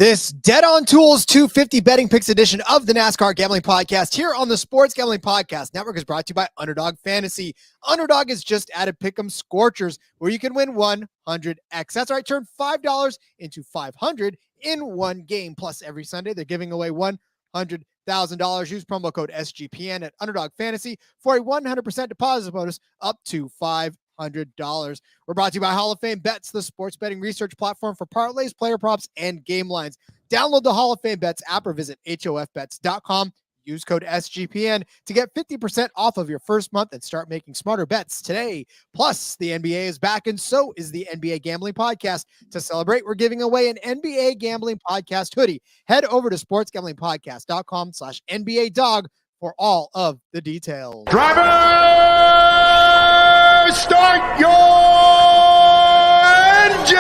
This Dead on Tools 250 Betting Picks edition of the NASCAR Gambling Podcast here on the Sports Gambling Podcast Network is brought to you by Underdog Fantasy. Underdog has just added Pick'em Scorchers, where you can win 100x. That's right, turn $5 into $500 in one game. Plus, every Sunday, they're giving away $100,000. Use promo code SGPN at Underdog Fantasy for a 100% deposit bonus up to $500. We're brought to you by Hall of Fame Bets, the sports betting research platform for parlays, player props, and game lines. Download the Hall of Fame Bets app or visit hofbets.com. Use code SGPN to get 50% off of your first month and start making smarter bets today. Plus, the NBA is back, and so is the NBA Gambling Podcast. To celebrate, we're giving away an NBA Gambling Podcast hoodie. Head over to sportsgamblingpodcast.com/NBA Dog for all of the details. Driver, start your engine!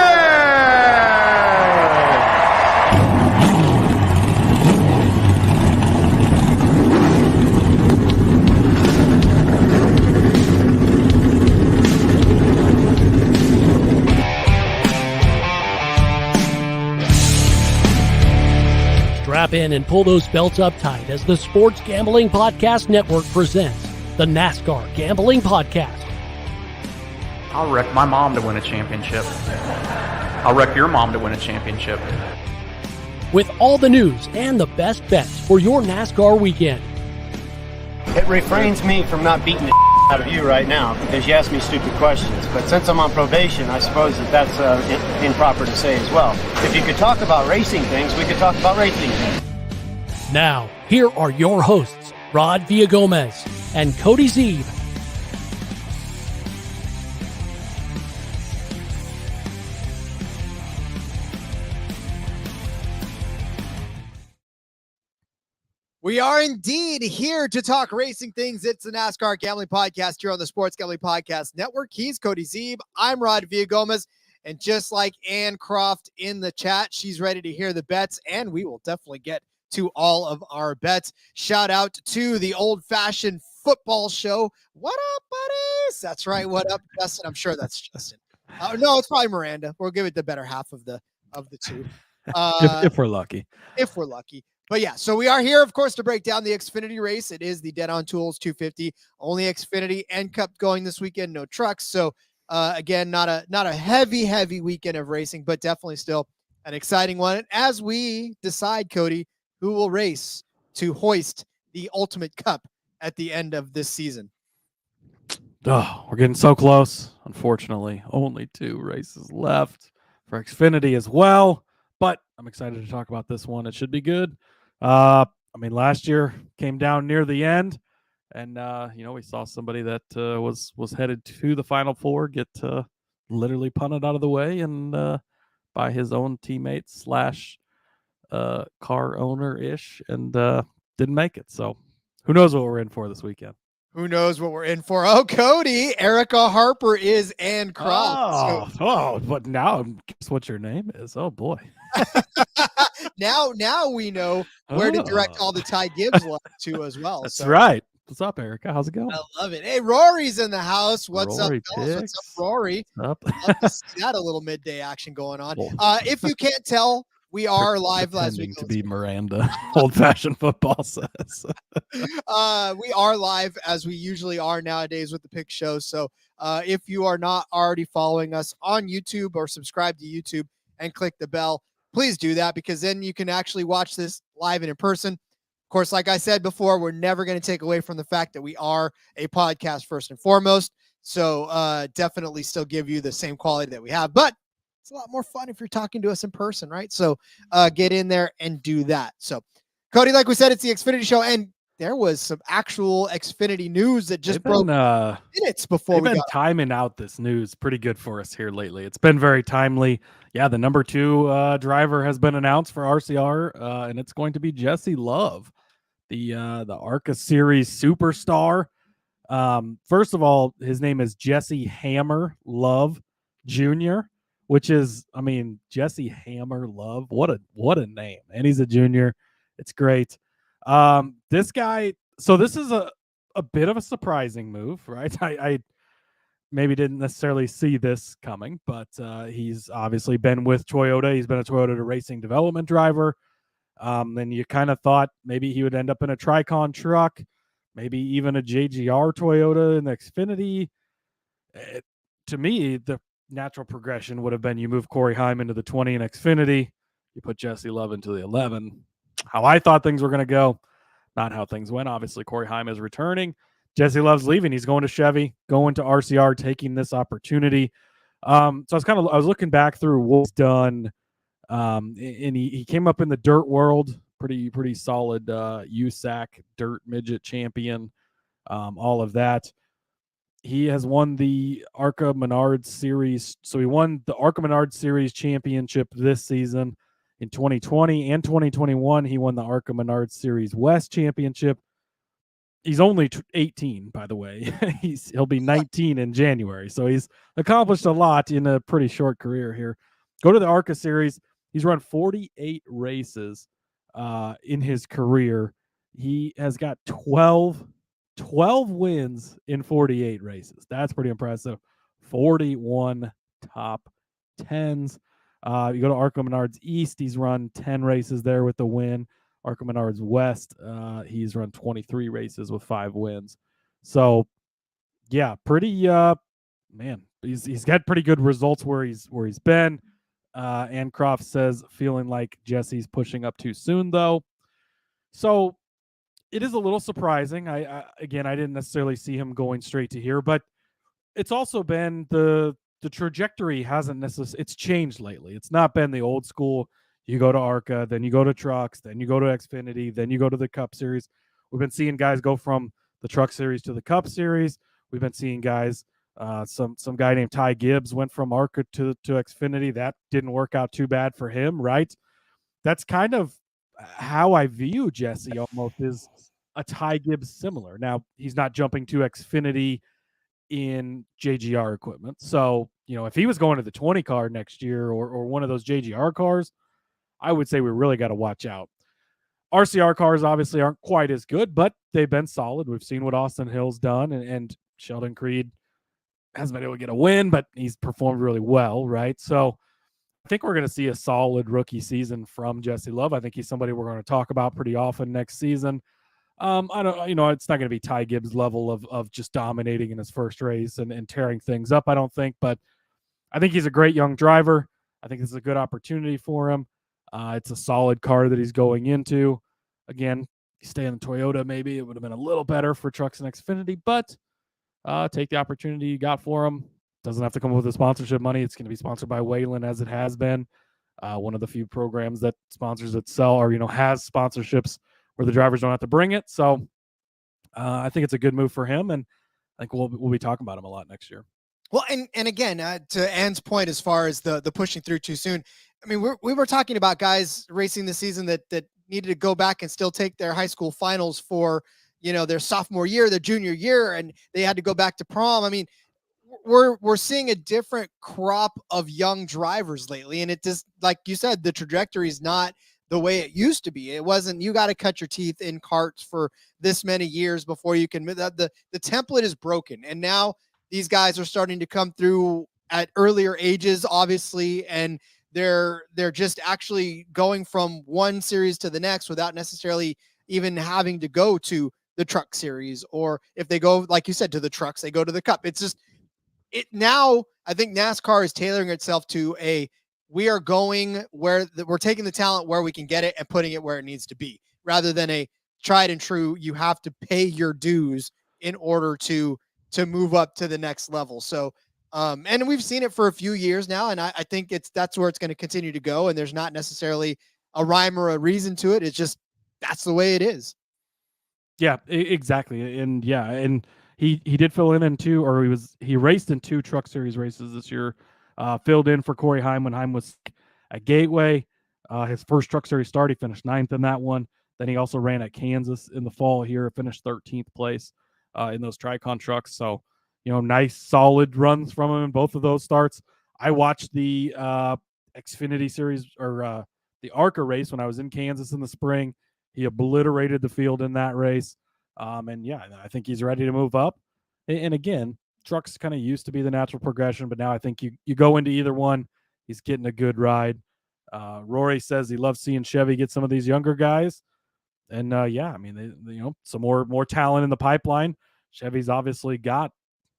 Strap in and pull those belts up tight as the Sports Gambling Podcast Network presents the NASCAR Gambling Podcast. I'll wreck my mom to win a championship. I'll wreck your mom to win a championship. With all the news and the best bets for your NASCAR weekend. It refrains me from not beating the out of you right now because you ask me stupid questions. But since I'm on probation, I suppose that's improper to say as well. If you could talk about racing things, we could talk about racing things. Now, here are your hosts, Rod Villagomez and Cody Zeeb. We are indeed here to talk racing things. It's the NASCAR Gambling Podcast here on the Sports Gambling Podcast Network. He's Cody Zeeb. I'm Rod Villagomez. And just like Ann Croft in the chat, she's ready to hear the bets, and we will definitely get to all of our bets. Shout out to the old-fashioned football show. What up, buddies? That's right. What up, Justin? I'm sure that's Justin. No, it's probably Miranda. We'll give it the better half of the two. If we're lucky. If we're lucky. But yeah, so we are here, of course, to break down the Xfinity race. It is the Dead on Tools 250, only Xfinity and Cup going this weekend, no trucks. So again, not a heavy weekend of racing, but definitely still an exciting one. And as we decide, Cody, who will race to hoist the Ultimate Cup at the end of this season. Oh, we're getting so close. Unfortunately, only 2 races left for Xfinity as well. But I'm excited to talk about this one. It should be good. Last year came down near the end, and we saw somebody that was headed to the Final Four get literally punted out of the way, and by his own teammates / car owner ish, and didn't make it. So who knows what we're in for this weekend? Who knows what we're in for? Oh, Cody, Erica Harper is Ann Croft. But now guess what your name is? Oh boy. Now we know where to direct all the Ty Gibbs love to as well. That's right. What's up, Erica? How's it going? I love it. Hey, Rory's in the house. What's Rory up, fellas? What's up, Rory? Up. Love to see that a little midday action going on. If you can't tell, we are live last week. To be Miranda, old-fashioned football says. We are live as we usually are nowadays with the pick show. So if you are not already following us on YouTube or subscribe to YouTube and click the bell, please do that, because then you can actually watch this live and in person. Of course, like I said before, we're never going to take away from the fact that we are a podcast first and foremost. So definitely still give you the same quality that we have, but it's a lot more fun if you're talking to us in person, right? So get in there and do that. So Cody, like we said, it's the Xfinity show, and there was some actual Xfinity news that just broke minutes before we've been timing out this news pretty good for us here lately. It's been very timely. Yeah, the number 2 driver has been announced for RCR, and it's going to be Jesse Love, the ARCA Series superstar. First of all, his name is Jesse Hammer Love Jr., which is, Jesse Hammer Love. What a name. And he's a junior. It's great. This guy, so this is a bit of a surprising move, right? maybe didn't necessarily see this coming, but he's obviously been with Toyota. He's been a Toyota racing development driver. Then you kind of thought maybe he would end up in a Tricon truck, maybe even a JGR Toyota in the Xfinity. To me, the natural progression would have been you move Corey Heim into the 20 in Xfinity, you put Jesse Love into the 11. How I thought things were going to go, not how things went. Obviously, Corey Heim is returning. Jesse Love's leaving. He's going to Chevy, going to RCR, taking this opportunity. So I was looking back through what he's done, and he came up in the dirt world, pretty solid USAC dirt midget champion, all of that. He has won the ARCA Menards Series. So he won the ARCA Menards Series championship this season. In 2020 and 2021, he won the ARCA Menards Series West championship. He's only 18, by the way. He'll be 19 in January. So he's accomplished a lot in a pretty short career here. Go to the ARCA Series. He's run 48 races in his career. He has got 12 wins in 48 races. That's pretty impressive. 41 top 10s. You go to ARCA Menards East, he's run 10 races there with the win. ARCA Menards West, he's run 23 races with 5 wins. So, yeah, pretty man, he's got pretty good results where he's been. Ancroft says feeling like Jesse's pushing up too soon though. So it is a little surprising. I didn't necessarily see him going straight to here, but it's also been the trajectory hasn't necessarily, it's changed lately. It's not been the old school. You go to ARCA, then you go to trucks, then you go to Xfinity, then you go to the Cup Series. We've been seeing guys go from the Truck Series to the Cup Series. We've been seeing guys, some guy named Ty Gibbs went from ARCA to Xfinity. That didn't work out too bad for him, right? That's kind of how I view Jesse almost, is a Ty Gibbs similar. Now, he's not jumping to Xfinity in JGR equipment. So, if he was going to the 20 car next year or one of those JGR cars, I would say we really got to watch out. RCR cars obviously aren't quite as good, but they've been solid. We've seen what Austin Hill's done, and Sheldon Creed hasn't been able to get a win, but he's performed really well, right? So I think we're going to see a solid rookie season from Jesse Love. I think he's somebody we're going to talk about pretty often next season. I don't, it's not going to be Ty Gibbs level of just dominating in his first race and tearing things up, I don't think, but I think he's a great young driver. I think this is a good opportunity for him. It's a solid car that he's going into. Again, stay in the Toyota, maybe it would have been a little better for trucks and Xfinity, but take the opportunity you got for him. Doesn't have to come with the sponsorship money. It's going to be sponsored by Wayland, as it has been. One of the few programs that sponsors itself, or has sponsorships where the drivers don't have to bring it. So I think it's a good move for him, and I think we'll be talking about him a lot next year. Well, and again, to Ann's point, as far as the pushing through too soon, I mean, we were talking about guys racing this season that needed to go back and still take their high school finals for, their sophomore year, their junior year, and they had to go back to prom. I mean, we're seeing a different crop of young drivers lately, and it just, like you said, the trajectory is not the way it used to be. It wasn't, you got to cut your teeth in karts for this many years before you can, the template is broken. And now these guys are starting to come through at earlier ages, obviously, and they're just actually going from one series to the next without necessarily even having to go to the Truck Series, or if they go, like you said, to the trucks, they go to the Cup. It's just, now I think NASCAR is tailoring itself to we are going where we're taking the talent where we can get it and putting it where it needs to be, rather than a tried and true, you have to pay your dues in order to move up to the next level. So, and we've seen it for a few years now, and I think that's where it's going to continue to go. And there's not necessarily a rhyme or a reason to it. It's just, that's the way it is. Yeah, exactly. And he did fill in two, or he raced in 2 Truck Series races this year. Filled in for Corey Heim when Heim was at Gateway. His first Truck Series start, he finished 9th in that one. Then he also ran at Kansas in the fall here, finished 13th place in those Tricon trucks. So, nice solid runs from him in both of those starts. I watched the Xfinity Series, or the ARCA race, when I was in Kansas in the spring. He obliterated the field in that race. And I think he's ready to move up. And again, trucks kind of used to be the natural progression, but now I think you go into either one, he's getting a good ride. Rory says he loves seeing Chevy get some of these younger guys. And yeah, I mean, they some more talent in the pipeline. Chevy's obviously got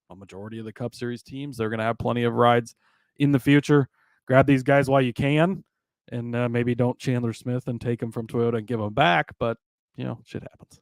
a majority of the Cup Series teams. They're going to have plenty of rides in the future. Grab these guys while you can, and maybe don't Chandler Smith and take them from Toyota and give them back. But shit happens.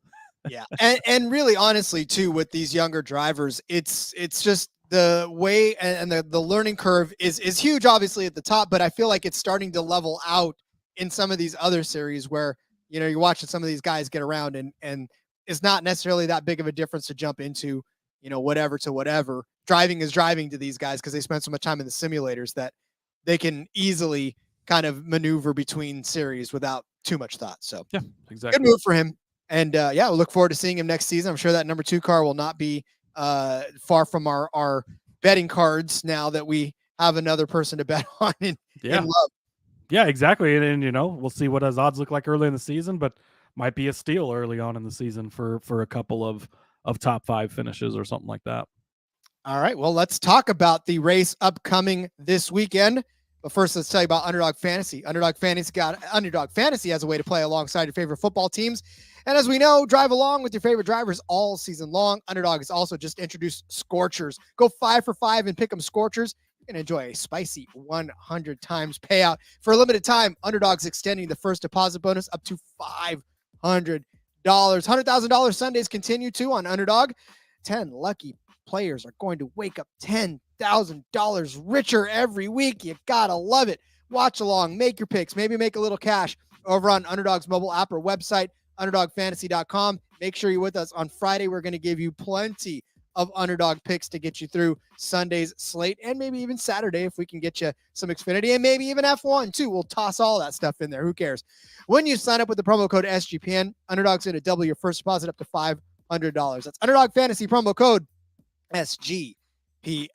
Yeah, and really, honestly, too, with these younger drivers, it's just the way and the learning curve is huge, obviously at the top. But I feel like it's starting to level out in some of these other series where you're watching some of these guys get around, and it's not necessarily that big of a difference to jump into whatever to whatever. Driving is driving to these guys because they spend so much time in the simulators that they can easily kind of maneuver between series without too much thought. So yeah, exactly. Good move for him. And we'll look forward to seeing him next season. I'm sure that number 2 car will not be far from our betting cards now that we have another person to bet on in love. Yeah, exactly. And we'll see what his odds look like early in the season, but might be a steal early on in the season for a couple of top 5 finishes or something like that. All right. Well, let's talk about the race upcoming this weekend. But first, let's tell you about Underdog Fantasy. Underdog Fantasy has a way to play alongside your favorite football teams. And as we know, drive along with your favorite drivers all season long. Underdog has also just introduced Scorchers. Go 5 for 5 and pick them Scorchers. You're going to enjoy a spicy 100 times payout. For a limited time, Underdog's extending the first deposit bonus up to $500. $100,000 Sundays continue too on Underdog. 10 lucky players are going to wake up $10,000 richer every week. You gotta love it. Watch along, make your picks, maybe make a little cash over on Underdog's mobile app or website, underdogfantasy.com. Make sure you're with us on Friday. We're going to give you plenty of Underdog picks to get you through Sunday's slate and maybe even Saturday if we can get you some Xfinity and maybe even F1 too. We'll toss all that stuff in there. Who cares? When you sign up with the promo code SGPN, Underdog's going to double your first deposit up to $500. That's Underdog Fantasy promo code SGPN. The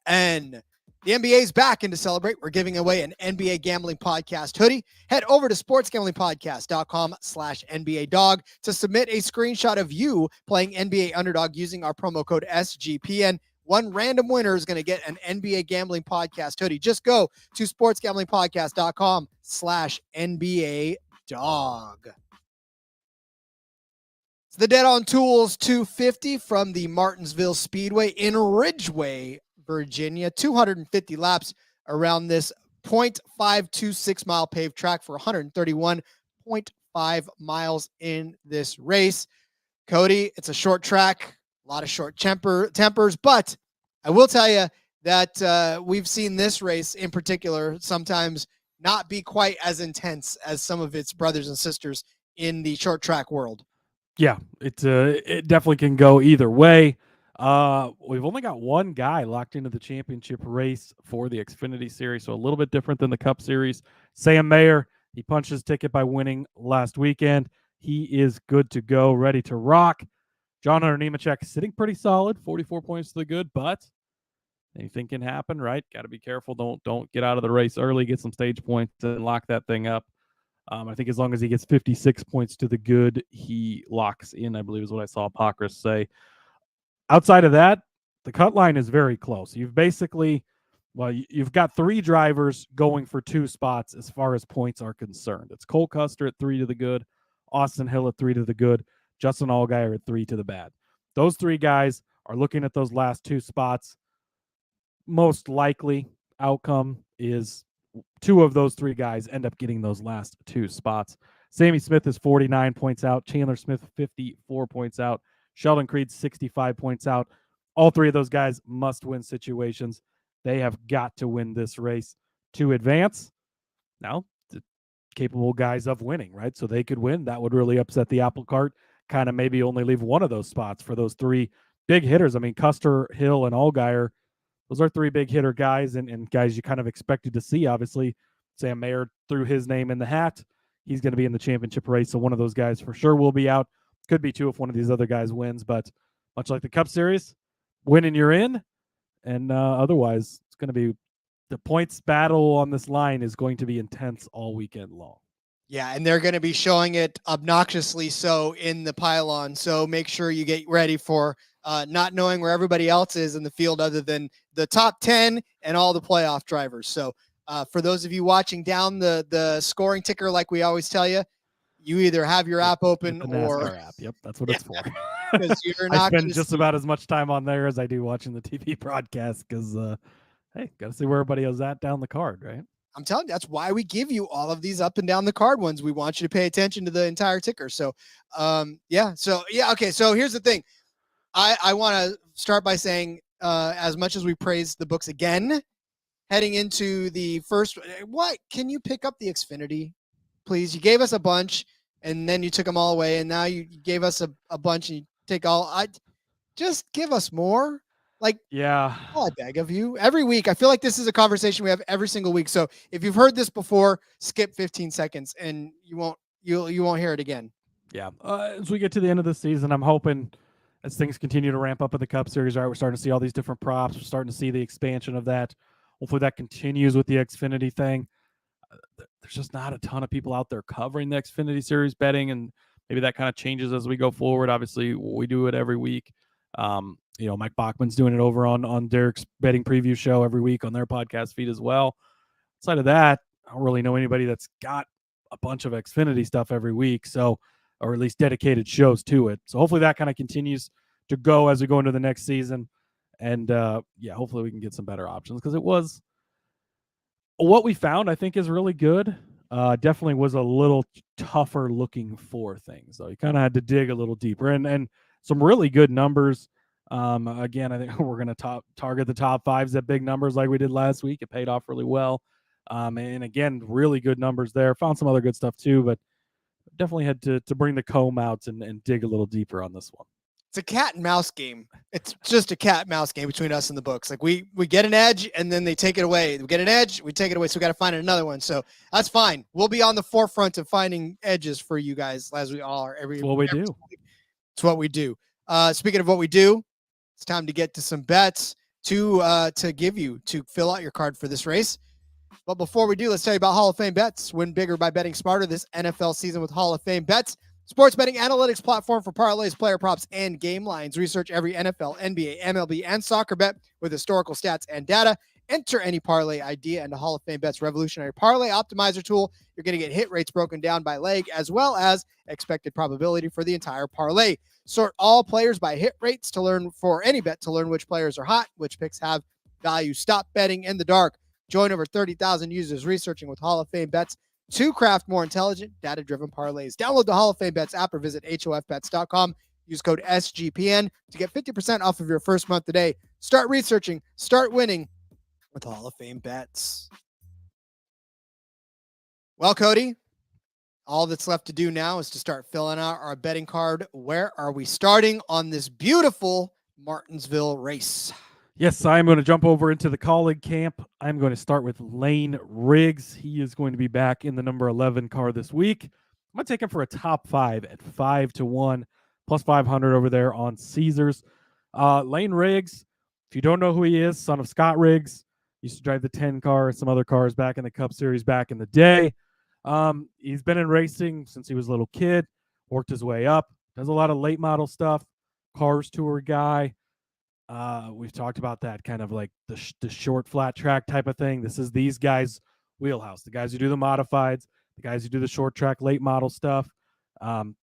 NBA is back, and to celebrate, we're giving away an NBA Gambling Podcast hoodie. Head over to sportsgamblingpodcast.com/NBA Dog to submit a screenshot of you playing NBA Underdog using our promo code SGPN. One random winner is going to get an NBA Gambling Podcast hoodie. Just go to sportsgamblingpodcast.com/NBA Dog. It's the Dead on Tools 250 from the Martinsville Speedway in Ridgeway, Virginia. 250 laps around this 0.526 mile paved track for 131.5 miles in this race. Cody, it's a short track, a lot of short tempers, but I will tell you that we've seen this race in particular sometimes not be quite as intense as some of its brothers and sisters in the short track world. Yeah, it definitely can go either way. We've only got one guy locked into the championship race for the Xfinity Series, so a little bit different than the Cup Series. Sam Mayer, he punched his ticket by winning last weekend. He is good to go, ready to rock. John Hunter Nemechek sitting pretty solid, 44 points to the good, but anything can happen, right? Got to be careful. Don't get out of the race early, get some stage points and lock that thing up. I think as long as he gets 56 points to the good, he locks in, I believe is what I saw Pockrass say. Outside of that, the cut line is very close. You've got 3 drivers going for 2 spots as far as points are concerned. It's Cole Custer at 3 to the good, Austin Hill at 3 to the good, Justin Allgaier at 3 to the bad. Those 3 guys are looking at those last 2 spots. Most likely outcome is 2 of those 3 guys end up getting those last 2 spots. Sammy Smith is 49 points out. Chandler Smith, 54 points out. Sheldon Creed, 65 points out. All 3 of those guys must-win situations. They have got to win this race to advance. Now, the capable guys of winning, right? So they could win. That would really upset the apple cart. Kind of maybe only leave one of those spots for those 3 big hitters. I mean, Custer, Hill, and Allgaier, those are 3 big hitter guys and guys you kind of expected to see, obviously. Sam Mayer threw his name in the hat. He's going to be in the championship race, so one of those guys for sure will be out. Could be 2 if one of these other guys wins, but much like the Cup Series, winning you're in, and otherwise it's going to be the points battle on this line is going to be intense all weekend long. Yeah, and they're going to be showing it obnoxiously so in the pylon. So make sure you get ready for not knowing where everybody else is in the field other than the top 10 and all the playoff drivers. So for those of you watching down the scoring ticker, like we always tell you, you either have your app open the or NASCAR app. Yep, that's what it's for. because you're I not spend gonna just see- about as much time on there as I do watching the TV broadcast because, hey, got to see where everybody is at down the card, right? I'm telling you, that's why we give you all of these up and down the card ones. We want you to pay attention to the entire ticker. So, okay. So here's the thing. I want to start by saying, as much as we praise the books again, heading into the first, what can you pick up the Xfinity, please? You gave us a bunch and then you took them all away. And now you gave us a bunch and you take all, just give us more. Like, yeah, I beg of you. Every week, I feel like this is a conversation we have every single week. So if you've heard this before, skip 15 seconds and you won't hear it again. Yeah. As we get to the end of the season, I'm hoping as things continue to ramp up in the Cup Series, right, we're starting to see all these different props. We're starting to see the expansion of that. Hopefully that continues with the Xfinity thing. There's just not a ton of people out there covering the Xfinity Series betting, and maybe that kind of changes as we go forward. Obviously, we do it every week. Mike Bachman's doing it over on Derek's betting preview show every week on their podcast feed as well. Outside of that, I don't really know anybody that's got a bunch of Xfinity stuff every week, so or at least dedicated shows to it. So hopefully that kind of continues to go as we go into the next season. And hopefully we can get some better options because it was what we found, I think, is really good. Definitely was a little tougher looking for things, though. You kind of had to dig a little deeper and some really good numbers. Again, I think we're going to target the top fives at big numbers like we did last week. It paid off really well. And again, really good numbers there. Found some other good stuff too, but definitely had to bring the comb out and dig a little deeper on this one. It's a cat and mouse game. It's just a cat and mouse game between us and the books. Like we get an edge and then they take it away. We get an edge, we take it away. So we got to find another one. So that's fine. We'll be on the forefront of finding edges for you guys as we all are. That's what we do. It's what we do. Speaking of what we do, it's time to get to some bets to give you to fill out your card for this race. But before we do, let's tell you about Hall of Fame Bets. Win bigger by betting smarter this NFL season with Hall of Fame Bets. Sports betting analytics platform for parlays, player props, and game lines. Research every NFL, NBA, MLB, and soccer bet with historical stats and data. Enter any parlay idea into Hall of Fame Bet's revolutionary parlay optimizer tool. You're going to get hit rates broken down by leg as well as expected probability for the entire parlay. Sort all players by hit rates to learn for any bet to learn which players are hot, which picks have value. Stop betting in the dark. Join over 30,000 users researching with Hall of Fame Bets to craft more intelligent, data-driven parlays. Download the Hall of Fame Bets app or visit hofbets.com. Use code SGPN to get 50% off of your first month today. Start researching, start winning with Hall of Fame Bets. Well, Cody, all that's left to do now is to start filling out our betting card. Where are we starting on this beautiful Martinsville race? Yes, I'm going to jump over into the colleague camp. I'm going to start with Lane Riggs. He is going to be back in the number 11 car this week. I'm going to take him for a top 5 at 5-1, plus 500 over there on Caesars. Lane Riggs, if you don't know who he is, son of Scott Riggs, used to drive the 10 car and some other cars back in the Cup Series back in the day. He's been in racing since he was a little kid, worked his way up, does a lot of late model stuff, Cars Tour guy. We've talked about that kind of like the short flat track type of thing. This is these guys' wheelhouse. The guys who do the modifieds, the guys who do the short track late model stuff.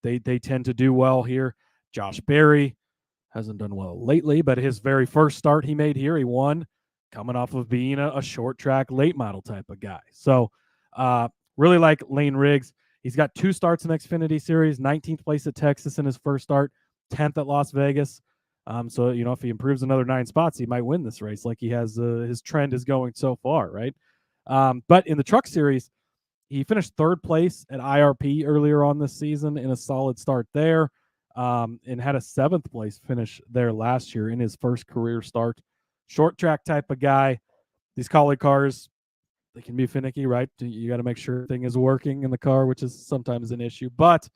They tend to do well here. Josh Berry hasn't done well lately, but his very first start he made here, he won, coming off of being a short track late model type of guy. So really like Lane Riggs. He's got 2 starts in Xfinity Series, 19th place at Texas in his first start, 10th at Las Vegas. So, if he improves another 9 spots, he might win this race like he has. His trend is going so far, right? But in the Truck Series, he finished 3rd place at IRP earlier on this season in a solid start there, and had a 7th place finish there last year in his first career start. Short track type of guy. These collie cars, they can be finicky, right? You got to make sure everything is working in the car, which is sometimes an issue. But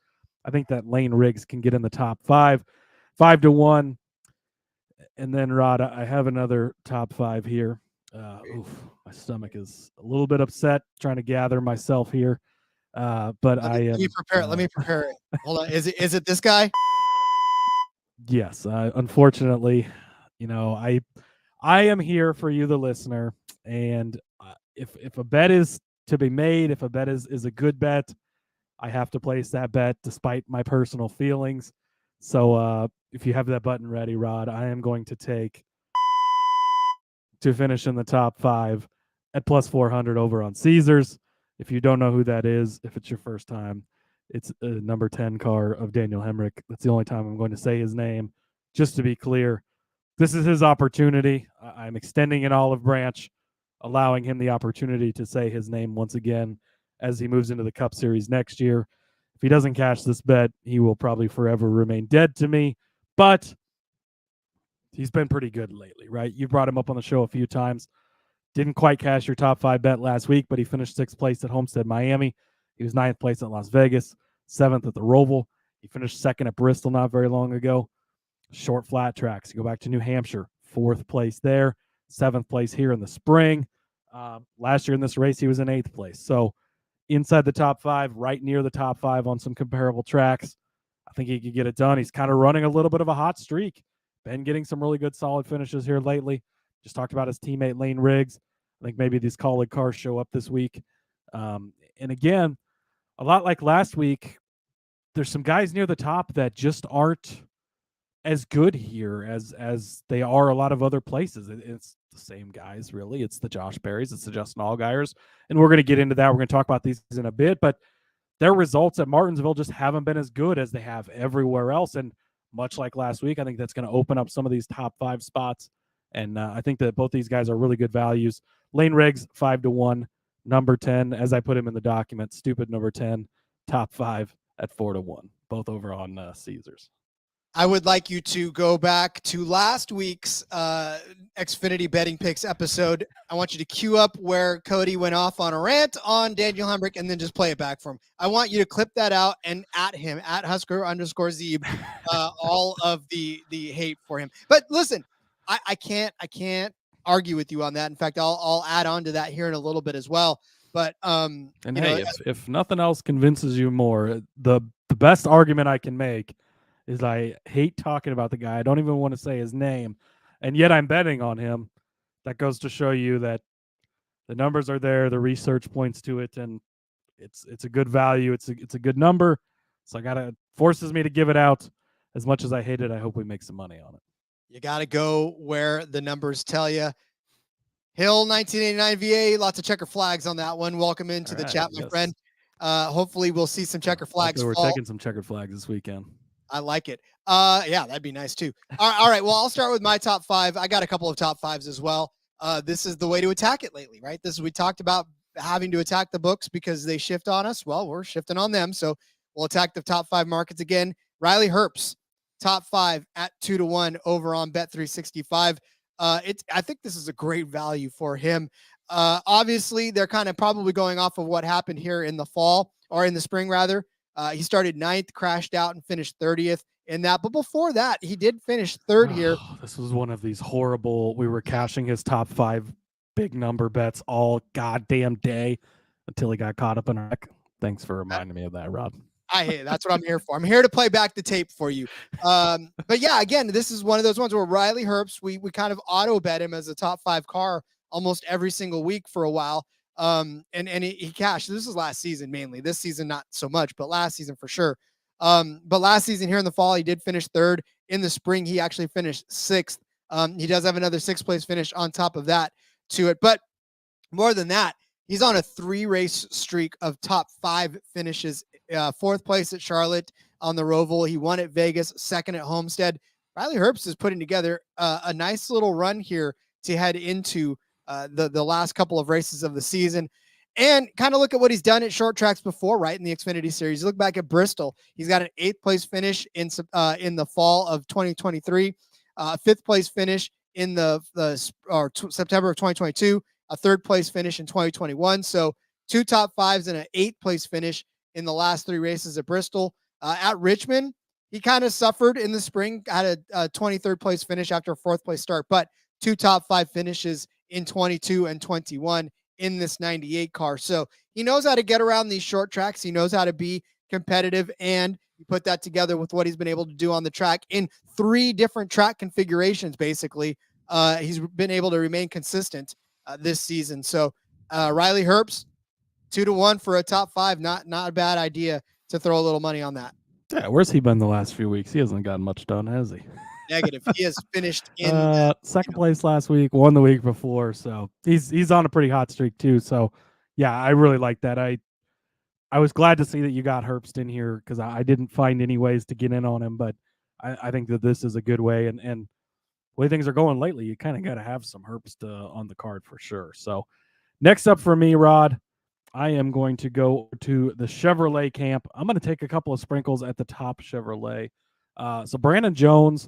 I think that Lane Riggs can get in the top 5, 5-1. And then, Rod, I have another top 5 here. My stomach is a little bit upset, trying to gather myself here. But let me prepare it. Let me prepare it. Hold on. Is it this guy? Yes. Unfortunately, I am here for you, the listener. And if a bet is to be made, if a bet is a good bet, I have to place that bet despite my personal feelings. So if you have that button ready, Rod, I am going to take to finish in the top 5 at plus 400 over on Caesars. If you don't know who that is, if it's your first time, it's a number 10 car of Daniel Hemrick. That's the only time I'm going to say his name. Just to be clear, this is his opportunity. I'm extending an olive branch, allowing him the opportunity to say his name once again as he moves into the Cup Series next year. If he doesn't cash this bet, he will probably forever remain dead to me. But he's been pretty good lately, right? You brought him up on the show a few times. Didn't quite cash your top 5 bet last week, but he finished 6th place at Homestead, Miami. He was 9th place at Las Vegas, 7th at the Roval. He finished 2nd at Bristol not very long ago. Short flat tracks. You go back to New Hampshire, 4th place there, 7th place here in the spring. Last year in this race, he was in 8th place. So inside the top 5, right near the top 5 on some comparable tracks. I think he could get it done. He's kind of running a little bit of a hot streak. Been getting some really good solid finishes here lately. Just talked about his teammate Lane Riggs. I think maybe these colleague cars show up this week. And again, a lot like last week, there's some guys near the top that just aren't as good here as they are a lot of other places. It's the same guys, really. It's the Josh Berrys, it's the Justin Allgaiers, and we're going to get into that. We're going to talk about these in a bit, but their results at Martinsville just haven't been as good as they have everywhere else. And much like last week, I think that's going to open up some of these top 5 spots. And I think that both these guys are really good values. Lane Riggs, 5-1, number 10, as I put him in the document, stupid number 10, top 5 at 4-1, both over on Caesars. I would like you to go back to last week's Xfinity betting picks episode. I want you to cue up where Cody went off on a rant on Daniel Hemrick and then just play it back for him. I want you to clip that out and at him, at Husker_Zeeb, all of the hate for him. But listen, I can't argue with you on that. In fact, I'll add on to that here in a little bit as well. But if nothing else convinces you more, the best argument I can make is I hate talking about the guy. I don't even want to say his name, and yet I'm betting on him. That goes to show you that the numbers are there, the research points to it, and it's a good value. It's a good number. So forces me to give it out. As much as I hate it, I hope we make some money on it. You got to go where the numbers tell you. Hill 1989 VA, lots of checker flags on that one. Welcome into the chat, my friend. Hopefully we'll see some checker flags. We're taking some checkered flags this weekend. I like it. Yeah, that'd be nice too. All right. Well, I'll start with my top 5. I got a couple of top 5s as well. This is the way to attack it lately, right? We talked about having to attack the books because they shift on us. Well, we're shifting on them. So we'll attack the top 5 markets again. Riley Herbst, top 5 at 2-1 over on Bet365. I think this is a great value for him. Obviously, they're kind of probably going off of what happened here in the fall, or in the spring rather. He started 9th, crashed out, and finished 30th in that. But before that, he did finish 3rd here. This was one of these horrible, we were cashing his top 5 big number bets all goddamn day until he got caught up in a wreck. Thanks for reminding me of that, Rob. That's what I'm here for. I'm here to play back the tape for you. But yeah, again, this is one of those ones where Riley Herbst, we kind of auto bet him as a top 5 car almost every single week for a while. And he cashed. This is last season mainly. This season not so much, but last season for sure. But last season here in the fall, he did finish 3rd. In the spring, he actually finished 6th. He does have another 6th place finish on top of that to it. But more than that, he's on a 3-race streak of top 5 finishes. 4th place at Charlotte on the Roval. He won at Vegas, 2nd at Homestead. Riley Herbst is putting together a nice little run here to head into the last couple of races of the season, and kind of look at what he's done at short tracks before, right? In the Xfinity Series, you look back at Bristol, he's got an 8th place finish in the fall of 2023, 5th place finish in September of 2022, a 3rd place finish in 2021. So 2 top 5s and an 8th place finish in the last 3 races at Bristol. At Richmond, he kind of suffered in the spring, had a 23rd place finish after a 4th place start, but 2 top 5 finishes in 22 and 21 in this 98 car. So he knows how to get around these short tracks. He knows how to be competitive, and you put that together with what he's been able to do on the track in 3 different track configurations. Basically, he's been able to remain consistent this season. So Riley Herbst, 2-1 for a top 5. Not a bad idea to throw a little money on that. Yeah, where's he been the last few weeks? He hasn't gotten much done, has he? Negative. He has finished in second place last week, won the week before, so he's on a pretty hot streak too. So yeah, I really like that. I was glad to see that you got Herbst in here because I didn't find any ways to get in on him, but I think that this is a good way, and the way things are going lately, you kind of got to have some Herbst on the card for sure. So next up for me, Rod, I am going to go to the Chevrolet camp. I'm going to take a couple of sprinkles at the top Chevrolet. So Brandon Jones,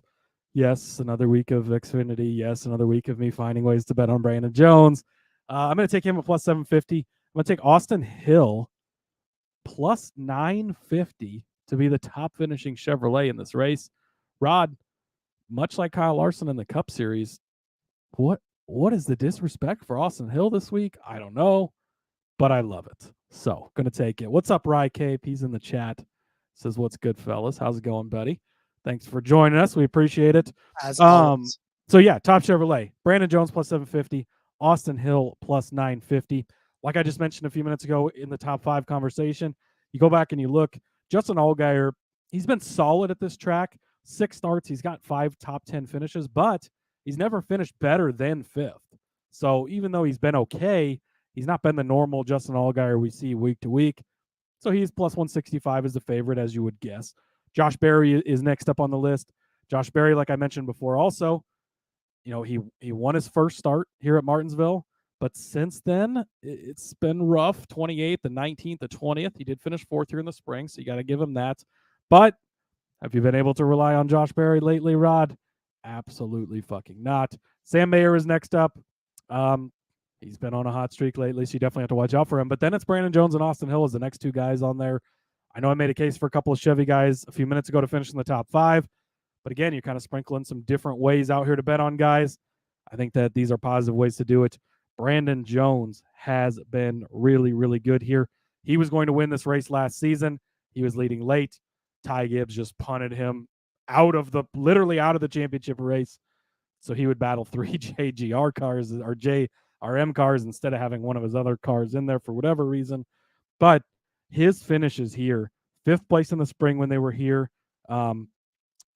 yes, another week of Xfinity. Yes, another week of me finding ways to bet on Brandon Jones. I'm going to take him at plus 750. I'm going to take Austin Hill plus 950 to be the top finishing Chevrolet in this race. Rod, much like Kyle Larson in the Cup Series, what is the disrespect for Austin Hill this week? I don't know, but I love it. So, going to take it. What's up, Rye Cape? He's in the chat. Says, what's good, fellas? How's it going, buddy? Thanks for joining us. We appreciate it. As always. So, yeah, top Chevrolet. Brandon Jones plus 750. Austin Hill plus 950. Like I just mentioned a few minutes ago in the top 5 conversation, you go back and you look, Justin Allgaier, he's been solid at this track. 6 starts. He's got 5 top 10 finishes, but he's never finished better than 5th. So even though he's been okay, he's not been the normal Justin Allgaier we see week to week. So he's plus 165 as the favorite, as you would guess. Josh Berry is next up on the list. Josh Berry, like I mentioned before, also, he won his first start here at Martinsville, but since then, it's been rough. 28th, the 19th, the 20th. He did finish 4th here in the spring, so you got to give him that. But have you been able to rely on Josh Berry lately, Rod? Absolutely fucking not. Sam Mayer is next up. He's been on a hot streak lately, so you definitely have to watch out for him. But then it's Brandon Jones and Austin Hill as the next 2 guys on there. I know I made a case for a couple of Chevy guys a few minutes ago to finish in the top 5. But again, you're kind of sprinkling some different ways out here to bet on guys. I think that these are positive ways to do it. Brandon Jones has been really, really good here. He was going to win this race last season. He was leading late. Ty Gibbs just punted him literally out of the championship race. So he would battle 3 JGR cars or JRM cars instead of having one of his other cars in there for whatever reason. But his finishes here, 5th place in the spring when they were here.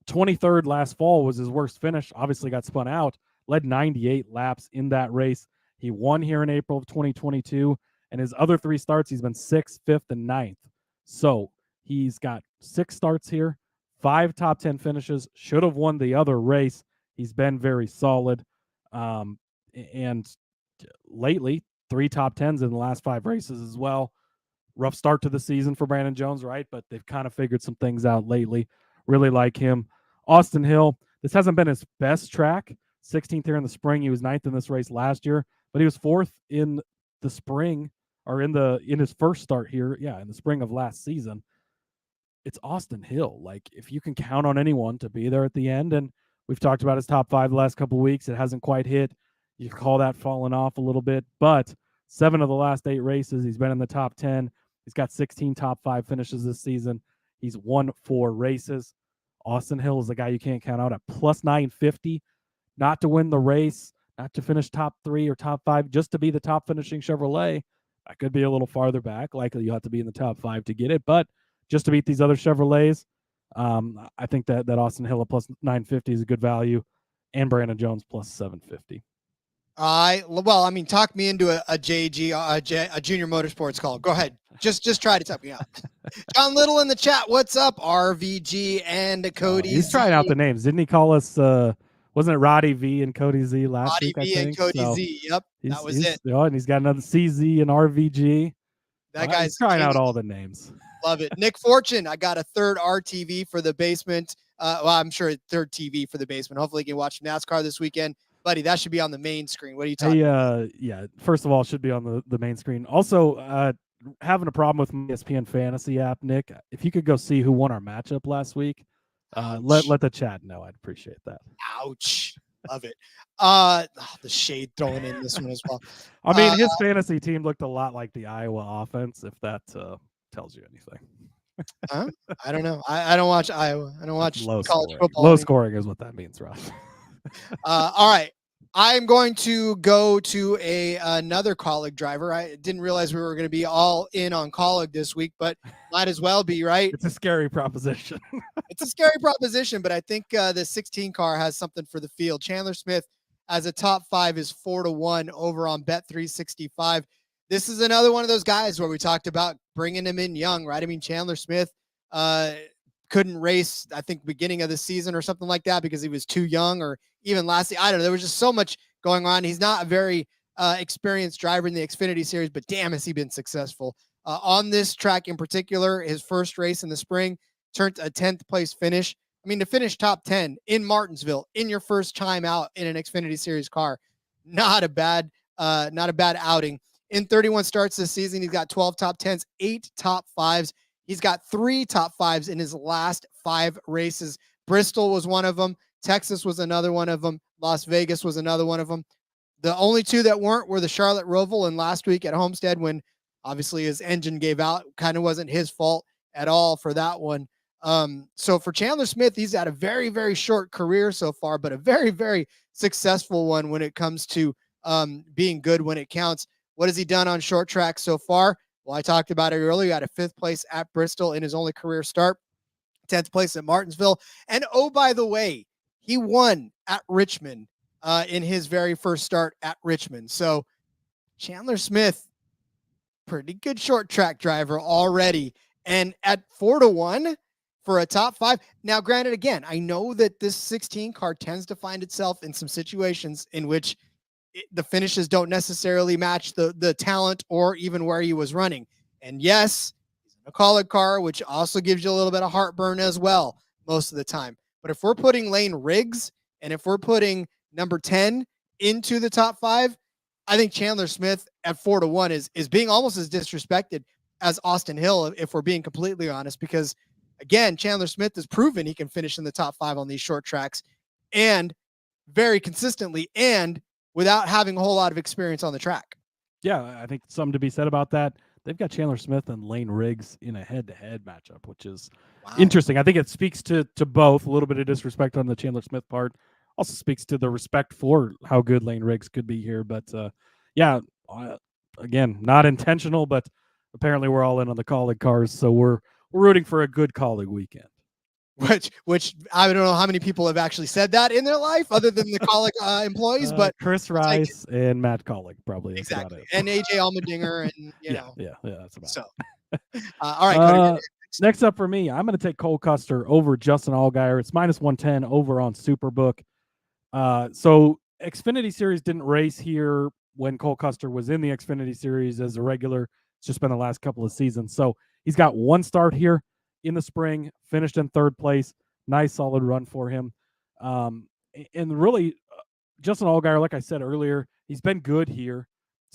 23rd last fall was his worst finish. Obviously got spun out, led 98 laps in that race. He won here in April of 2022. And his other 3 starts, he's been 6th, 5th, and 9th. So he's got 6 starts here, 5 top 10 finishes, should have won the other race. He's been very solid. And lately, 3 top 10s in the last 5 races as well. Rough start to the season for Brandon Jones, right? But they've kind of figured some things out lately. Really like him. Austin Hill, this hasn't been his best track. 16th here in the spring. He was 9th in this race last year, but he was 4th in the spring or in his first start here. Yeah, in the spring of last season. It's Austin Hill. Like, if you can count on anyone to be there at the end, and we've talked about his top 5 the last couple of weeks. It hasn't quite hit. You can call that falling off a little bit, but 7 of the last 8 races, he's been in the top 10. He's got 16 top 5 finishes this season. He's won 4 races. Austin Hill is the guy you can't count out at plus 950, not to win the race, not to finish top 3 or top 5, just to be the top finishing Chevrolet. That could be a little farther back. Likely you'll have to be in the top 5 to get it, but just to beat these other Chevrolets, I think that Austin Hill at plus 950 is a good value, and Brandon Jones plus 750. Talk me into a junior motorsports call. Go ahead. Just try to talk me out. John Little in the chat. What's up, RVG and Cody? He's trying out the names. Didn't he call us, wasn't it Roddy V and Cody Z last week, I think? Roddy V and Cody Z. Yep, that was it. And he's got another CZ and RVG. That guy's trying out all the names. Love it. Nick Fortune, I got a 3rd RTV for the basement. I'm sure a 3rd TV for the basement. Hopefully you can watch NASCAR this weekend. Buddy, that should be on the main screen. What are you talking about? Yeah, first of all, it should be on the main screen. Also, having a problem with my ESPN Fantasy app, Nick. If you could go see who won our matchup last week, let the chat know. I'd appreciate that. Ouch. Love it. The shade thrown in this one as well. I mean, his fantasy team looked a lot like the Iowa offense, if that tells you anything. I don't know. I don't watch Iowa. I don't watch Low college scoring. football. Low scoring is what that means, Ross. All right. I'm going to go to another colleague driver. I didn't realize we were going to be all in on colleague this week, but might as well be, right? It's a scary proposition. It's a scary proposition, but I think the 16 car has something for the field. Chandler Smith as a top 5 is 4-1 over on Bet365. This is another one of those guys where we talked about bringing him in young, right? I mean, Chandler Smith couldn't race, I think, beginning of the season or something like that because he was too young, or even last, I don't know. There was just so much going on. He's not a very experienced driver in the Xfinity Series, but damn, has he been successful. On this track in particular, his first race in the spring turned a 10th place finish. I mean, to finish top 10 in Martinsville in your first time out in an Xfinity Series car, not a bad outing. In 31 starts this season, he's got 12 top 10s, 8 top 5s. He's got 3 top 5s in his last 5 races. Bristol was one of them. Texas was another one of them. Las Vegas was another one of them. The only 2 that weren't were the Charlotte Roval and last week at Homestead, when obviously his engine gave out. Kind of wasn't his fault at all for that one. So for Chandler Smith, he's had a very, very short career so far, but a very, very successful one when it comes to being good when it counts. What has he done on short track so far? Well, I talked about it earlier. He got a 5th place at Bristol in his only career start, 10th place at Martinsville. And oh, by the way, he won at Richmond in his very first start at Richmond. So Chandler Smith, pretty good short track driver already. And at 4-1 for a top 5. Now, granted, again, I know that this 16 car tends to find itself in some situations in which the finishes don't necessarily match the talent or even where he was running. And yes, he's in a colleague car, which also gives you a little bit of heartburn as well most of the time. But if we're putting Lane Riggs and if we're putting number 10 into the top 5, I think Chandler Smith at 4-1 is being almost as disrespected as Austin Hill, if we're being completely honest, because again, Chandler Smith has proven he can finish in the top 5 on these short tracks and very consistently and without having a whole lot of experience on the track. Yeah, I think something to be said about that. They've got Chandler Smith and Lane Riggs in a head-to-head matchup, which is interesting. I think it speaks to both. A little bit of disrespect on the Chandler Smith part. Also speaks to the respect for how good Lane Riggs could be here. But, again, not intentional, but apparently we're all in on the colleague cars, so we're rooting for a good colleague weekend. Which I don't know how many people have actually said that in their life other than the colleague employees, but Chris Rice and Matt Colleague probably. Exactly. And AJ Allmendinger and, Yeah, that's about so. All right, Cody, next up for me, I'm going to take Cole Custer over Justin Allgaier. It's -110 over on Superbook. So Xfinity Series didn't race here when Cole Custer was in the Xfinity Series as a regular. It's just been the last couple of seasons. So he's got 1 start here in the spring, finished in 3rd place. Nice, solid run for him. And really, Justin Allgaier, like I said earlier, he's been good here.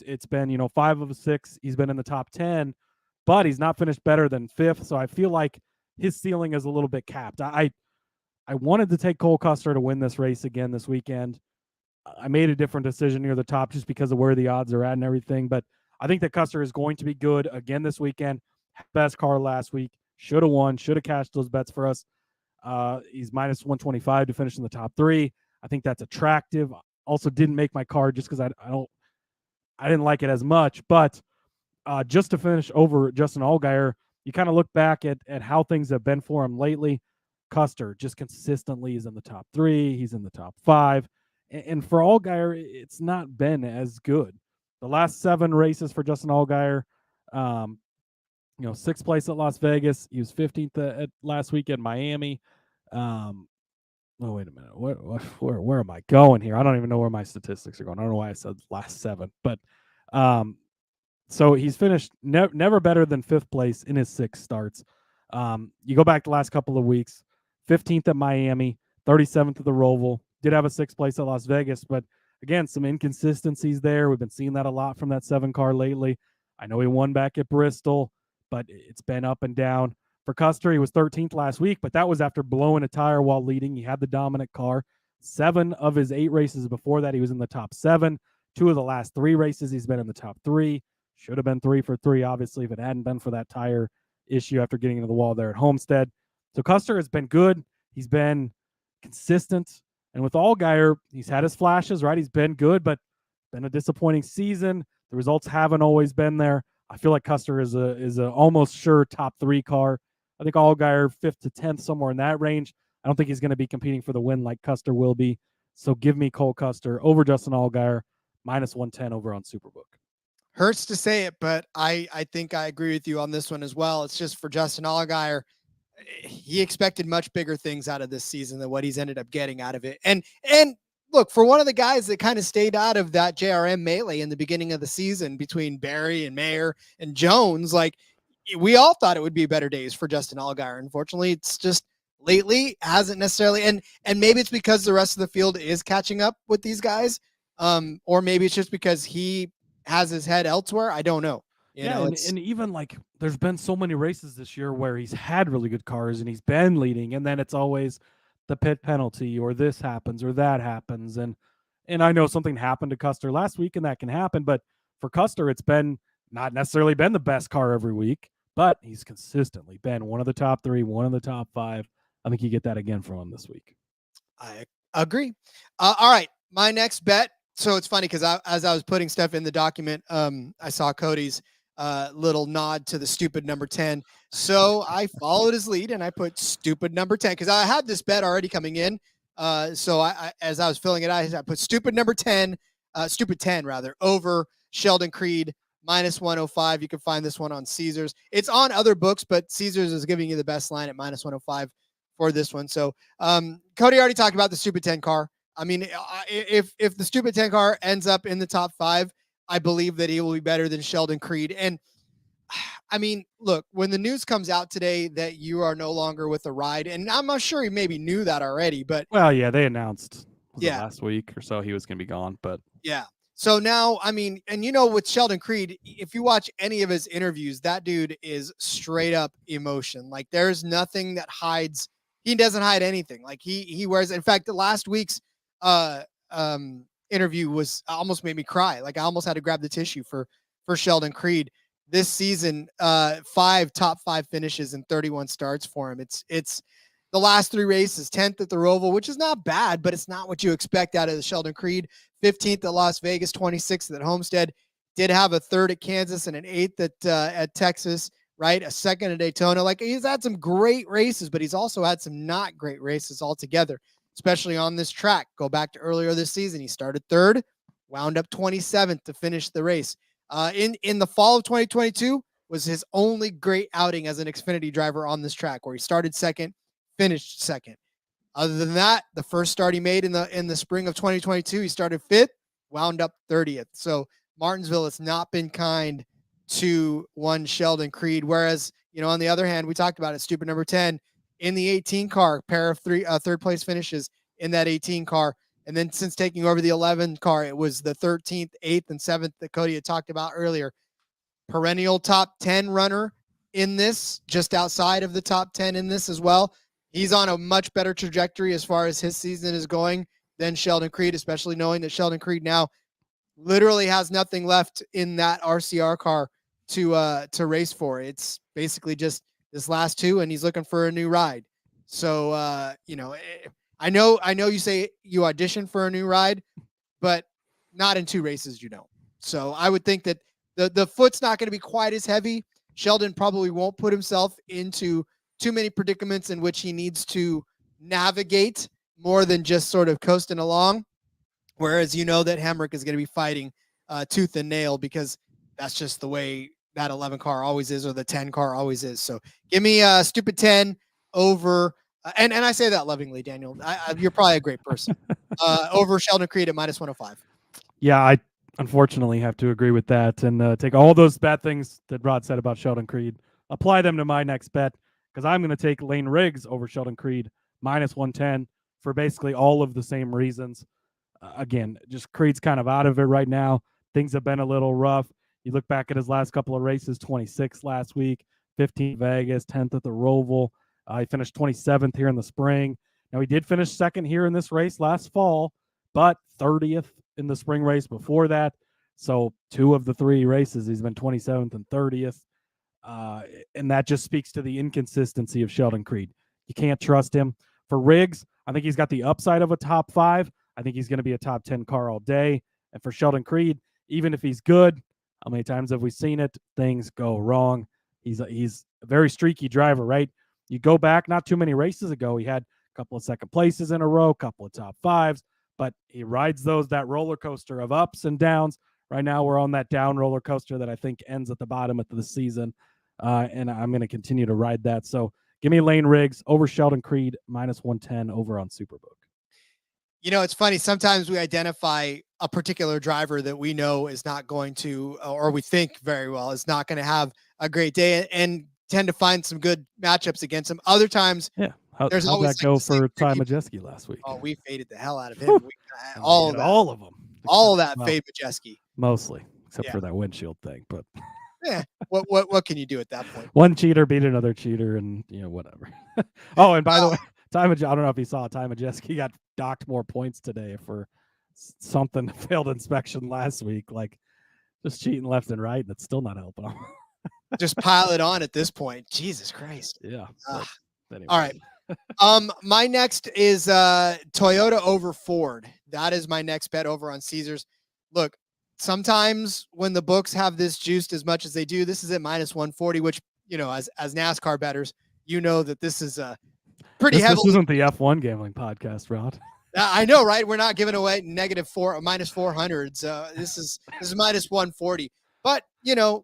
It's been, 5 of 6. He's been in the top 10, but he's not finished better than 5th. So I feel like his ceiling is a little bit capped. I wanted to take Cole Custer to win this race again this weekend. I made a different decision near the top just because of where the odds are at and everything. But I think that Custer is going to be good again this weekend. Best car last week. Should have won. Should have cashed those bets for us. He's -125 to finish in the top 3. I think that's attractive. Also didn't make my card just because I didn't like it as much. But just to finish over Justin Allgaier, you kind of look back at how things have been for him lately. Custer just consistently is in the top 3. He's in the top 5. And for Allgaier, it's not been as good. The last 7 races for Justin Allgaier, 6th place at Las Vegas. He was 15th at last week in Miami. Wait a minute. Where am I going here? I don't even know where my statistics are going. I don't know why I said last 7. But so he's finished never better than 5th place in his 6 starts. You go back the last couple of weeks, 15th at Miami, 37th at the Roval. Did have a 6th place at Las Vegas, but again, some inconsistencies there. We've been seeing that a lot from that 7 car lately. I know he won back at Bristol, but it's been up and down. For Custer, he was 13th last week, but that was after blowing a tire while leading. He had the dominant car. 7 of his 8 races before that, he was in the top 7. 2 of the last 3 races, he's been in the top 3. Should have been 3 for 3, obviously, if it hadn't been for that tire issue after getting into the wall there at Homestead. So Custer has been good. He's been consistent. And with Allgaier, he's had his flashes, right? He's been good, but been a disappointing season. The results haven't always been there. I feel like Custer is a almost sure top 3 car. I think Allgaier 5th to 10th, somewhere in that range. I don't think he's going to be competing for the win like Custer will be. So give me Cole Custer over Justin Allgaier, -110 over on Superbook. Hurts to say it, but I think I agree with you on this one as well. It's just for Justin Allgaier, he expected much bigger things out of this season than what he's ended up getting out of it. And look, for one of the guys that kind of stayed out of that JRM melee in the beginning of the season between Barry and Mayer and Jones, like we all thought it would be better days for Justin Allgaier. Unfortunately, it's just lately hasn't necessarily, and maybe it's because the rest of the field is catching up with these guys. Or maybe it's just because he has his head elsewhere. I don't know. You know, and even like there's been so many races this year where he's had really good cars and he's been leading, and then it's always the pit penalty or this happens or that happens. And I know something happened to Custer last week and that can happen, but for Custer, it's been not necessarily been the best car every week, but he's consistently been one of the top 3, one of the top 5. I think you get that again from him this week. I agree. All right. My next bet. So it's funny because as I was putting stuff in the document, I saw Cody's little nod to the stupid number 10. So I followed his lead and I put stupid number 10 because I had this bet already coming in. So I as I was filling it out, I put stupid 10 rather, over Sheldon Creed -105. You can find this one on Caesars. It's on other books, but Caesars is giving you the best line at -105 for this one. So Cody already talked about the stupid 10 car. I mean, if the stupid 10 car ends up in the top 5, I believe that he will be better than Sheldon Creed. And I mean, look, when the news comes out today that you are no longer with the ride, and I'm not sure he maybe knew that already, but well, yeah, they announced last week or so he was going to be gone, but yeah. So now, I mean, and you know, with Sheldon Creed, if you watch any of his interviews, that dude is straight up emotion. Like there's nothing that hides. He doesn't hide anything. Like he wears, in fact, the last week's interview was almost made me cry. Like I almost had to grab the tissue for Sheldon Creed this season. 5 top 5 finishes and 31 starts for him. It's the last 3 races, 10th at the Roval, which is not bad, but it's not what you expect out of the Sheldon Creed. 15th at Las Vegas, 26th at Homestead. Did have a 3rd at Kansas and an 8th at Texas, right? A 2nd at Daytona. Like he's had some great races, but he's also had some not great races altogether, especially on this track. Go back to earlier this season. He started 3rd, wound up 27th to finish the race. In the fall of 2022 was his only great outing as an Xfinity driver on this track, where he started 2nd, finished 2nd. Other than that, the first start he made in the spring of 2022, he started 5th, wound up 30th. So Martinsville has not been kind to one Sheldon Creed. Whereas, you know, on the other hand, we talked about it, stupid number 10 in the 18 car, pair of 3 third place finishes in that 18 car. And then since taking over the 11 car, it was the 13th, 8th, and 7th that Cody had talked about earlier. Perennial top 10 runner in this, just outside of the top 10 in this as well. He's on a much better trajectory as far as his season is going than Sheldon Creed, especially knowing that Sheldon Creed now literally has nothing left in that RCR car to race for. It's basically just this last 2, and he's looking for a new ride. So, you know, I know you say you audition for a new ride, but not in 2 races, you don't. So I would think that the foot's not going to be quite as heavy. Sheldon probably won't put himself into too many predicaments in which he needs to navigate more than just sort of coasting along. Whereas you know that Hemrick is going to be fighting tooth and nail, because that's just the way that 11 car always is, or the 10 car always is. So give me a stupid 10 over, and I say that lovingly, Daniel. You're probably a great person. Over Sheldon Creed at -105. Yeah, I unfortunately have to agree with that and take all those bad things that Rod said about Sheldon Creed, apply them to my next bet, because I'm going to take Lane Riggs over Sheldon Creed -110 for basically all of the same reasons. Again, just Creed's kind of out of it right now. Things have been a little rough. You look back at his last couple of races, 26th last week, 15th Vegas, 10th at the Roval. He finished 27th here in the spring. Now, he did finish second here in this race last fall, but 30th in the spring race before that. So 2 of the 3 races, he's been 27th and 30th. And that just speaks to the inconsistency of Sheldon Creed. You can't trust him. For Riggs, I think he's got the upside of a top 5. I think he's going to be a top 10 car all day. And for Sheldon Creed, even if he's good, how many times have we seen it? Things go wrong. He's a very streaky driver, right? You go back not too many races ago, he had a couple of second places in a row, a couple of top 5s, but he rides that roller coaster of ups and downs. Right now, we're on that down roller coaster that I think ends at the bottom of the season, and I'm going to continue to ride that. So give me Lane Riggs over Sheldon Creed, -110 over on Superbook. It's funny. Sometimes we identify a particular driver that we know is not going to, or we think very well, is not going to have a great day, and tend to find some good matchups against him. Other times, yeah. How'd there's that always go for Ty Majeski last week? Oh, we faded the hell out of him. All of them. All of that fade Majeski. Mostly, except for that windshield thing. But yeah, what can you do at that point? One cheater beat another cheater, and whatever. Oh, and by the way, I don't know if you saw, Ty Majeski got docked more points today for something failed inspection last week, like just cheating left and right, and it's still not helping him. Just pile it on at this point. Jesus Christ. Yeah. Anyway. All right. My next is Toyota over Ford. That is my next bet over on Caesars. Look, sometimes when the books have this juiced as much as they do, this is at -140, which, as NASCAR bettors, that this is a pretty heavy. This isn't the F1 gambling podcast, Rod. I know, right? We're not giving away -400s. This is -140. But,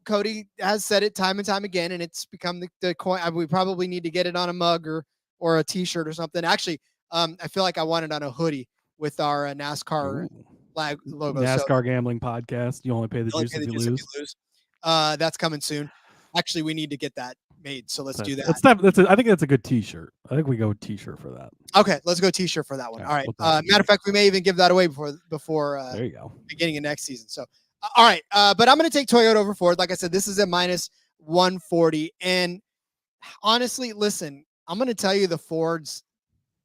Cody has said it time and time again, and it's become the coin. We probably need to get it on a mug or a T-shirt or something. Actually, I feel like I want it on a hoodie with our NASCAR flag logo. NASCAR Gambling Podcast. You only pay the juice if you lose. That's coming soon. Actually, we need to get that made, so let's do that. I think that's a good T-shirt. I think we go T-shirt for that. Okay, let's go T-shirt for that one. All right. Matter of fact, we may even give that away before there you go, beginning of next season. So, all right. But I'm going to take Toyota over Ford. Like I said, this is at -140. And honestly, listen, I'm going to tell you the Fords,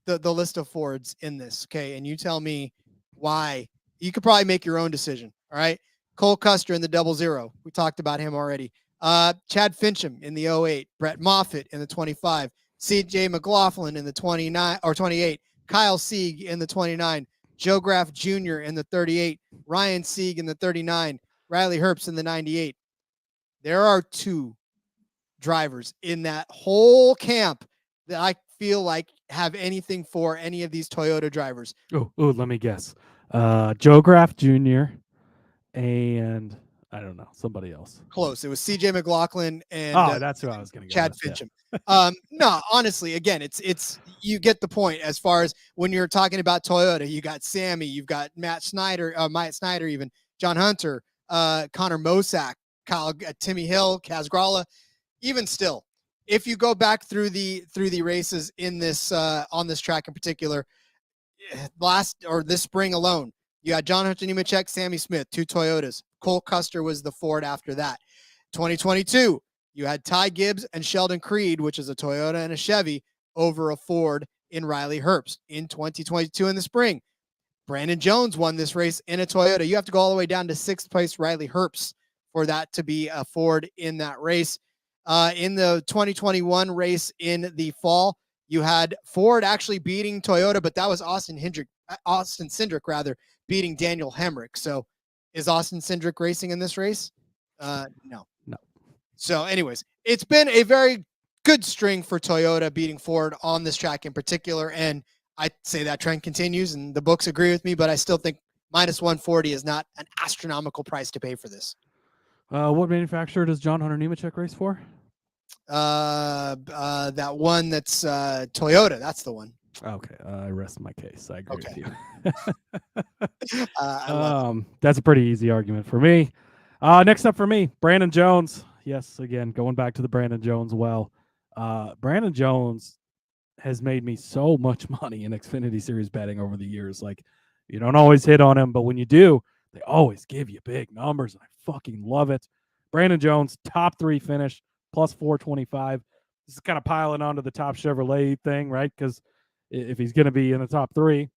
the list of Fords in this. Okay. And you tell me why. You could probably make your own decision. All right. Cole Custer in the 00. We talked about him already. Chad Fincham in the 08. Brett Moffitt in the 25. CJ McLaughlin in the 29 or 28. Kyle Sieg in the 29. Joe Graff Jr. in the 38, Ryan Sieg in the 39, Riley Herbst in the 98. There are 2 drivers in that whole camp that I feel like have anything for any of these Toyota drivers. Oh, let me guess. Joe Graff Jr. and I don't know, somebody else. Close. It was CJ McLaughlin and that's who I was going to go Chad with, Fincham. Yeah. No, honestly, again, it's you get the point as far as when you're talking about Toyota. You got Sammy, you've got Matt Snyder, even John Hunter, Connor Mosack, Kyle, Timmy Hill, Kaz Gralla. Even still, if you go back through the races in this on this track in particular, this spring alone, you got John Hunter Nemechek, Sammy Smith, 2 Toyotas. Cole Custer was the Ford after that. 2022, you had Ty Gibbs and Sheldon Creed, which is a Toyota and a Chevy, over a Ford in Riley Herbst. In 2022 in the spring, Brandon Jones won this race in a Toyota. You have to go all the way down to 6th place Riley Herbst for that to be a Ford in that race. In the 2021 race in the fall, you had Ford actually beating Toyota, but that was Austin Cindric beating Daniel Hemrick. So is Austin Cindric racing in this race? No. So anyways, it's been a very good string for Toyota beating Ford on this track in particular. And I say that trend continues and the books agree with me, but I still think -140 is not an astronomical price to pay for this. What manufacturer does John Hunter Nemechek race for? That one that's Toyota. That's the one. Okay, I rest my case. I agree with you. That's a pretty easy argument for me. Next up for me, Brandon Jones. Yes, again, going back to the Brandon Jones well. Brandon Jones has made me so much money in Xfinity Series betting over the years. Like, you don't always hit on him, but when you do, they always give you big numbers, and I fucking love it. Brandon Jones, top 3 finish, +425. This is kind of piling onto the Top Chevrolet thing, right? Because if he's going to be in the top 3,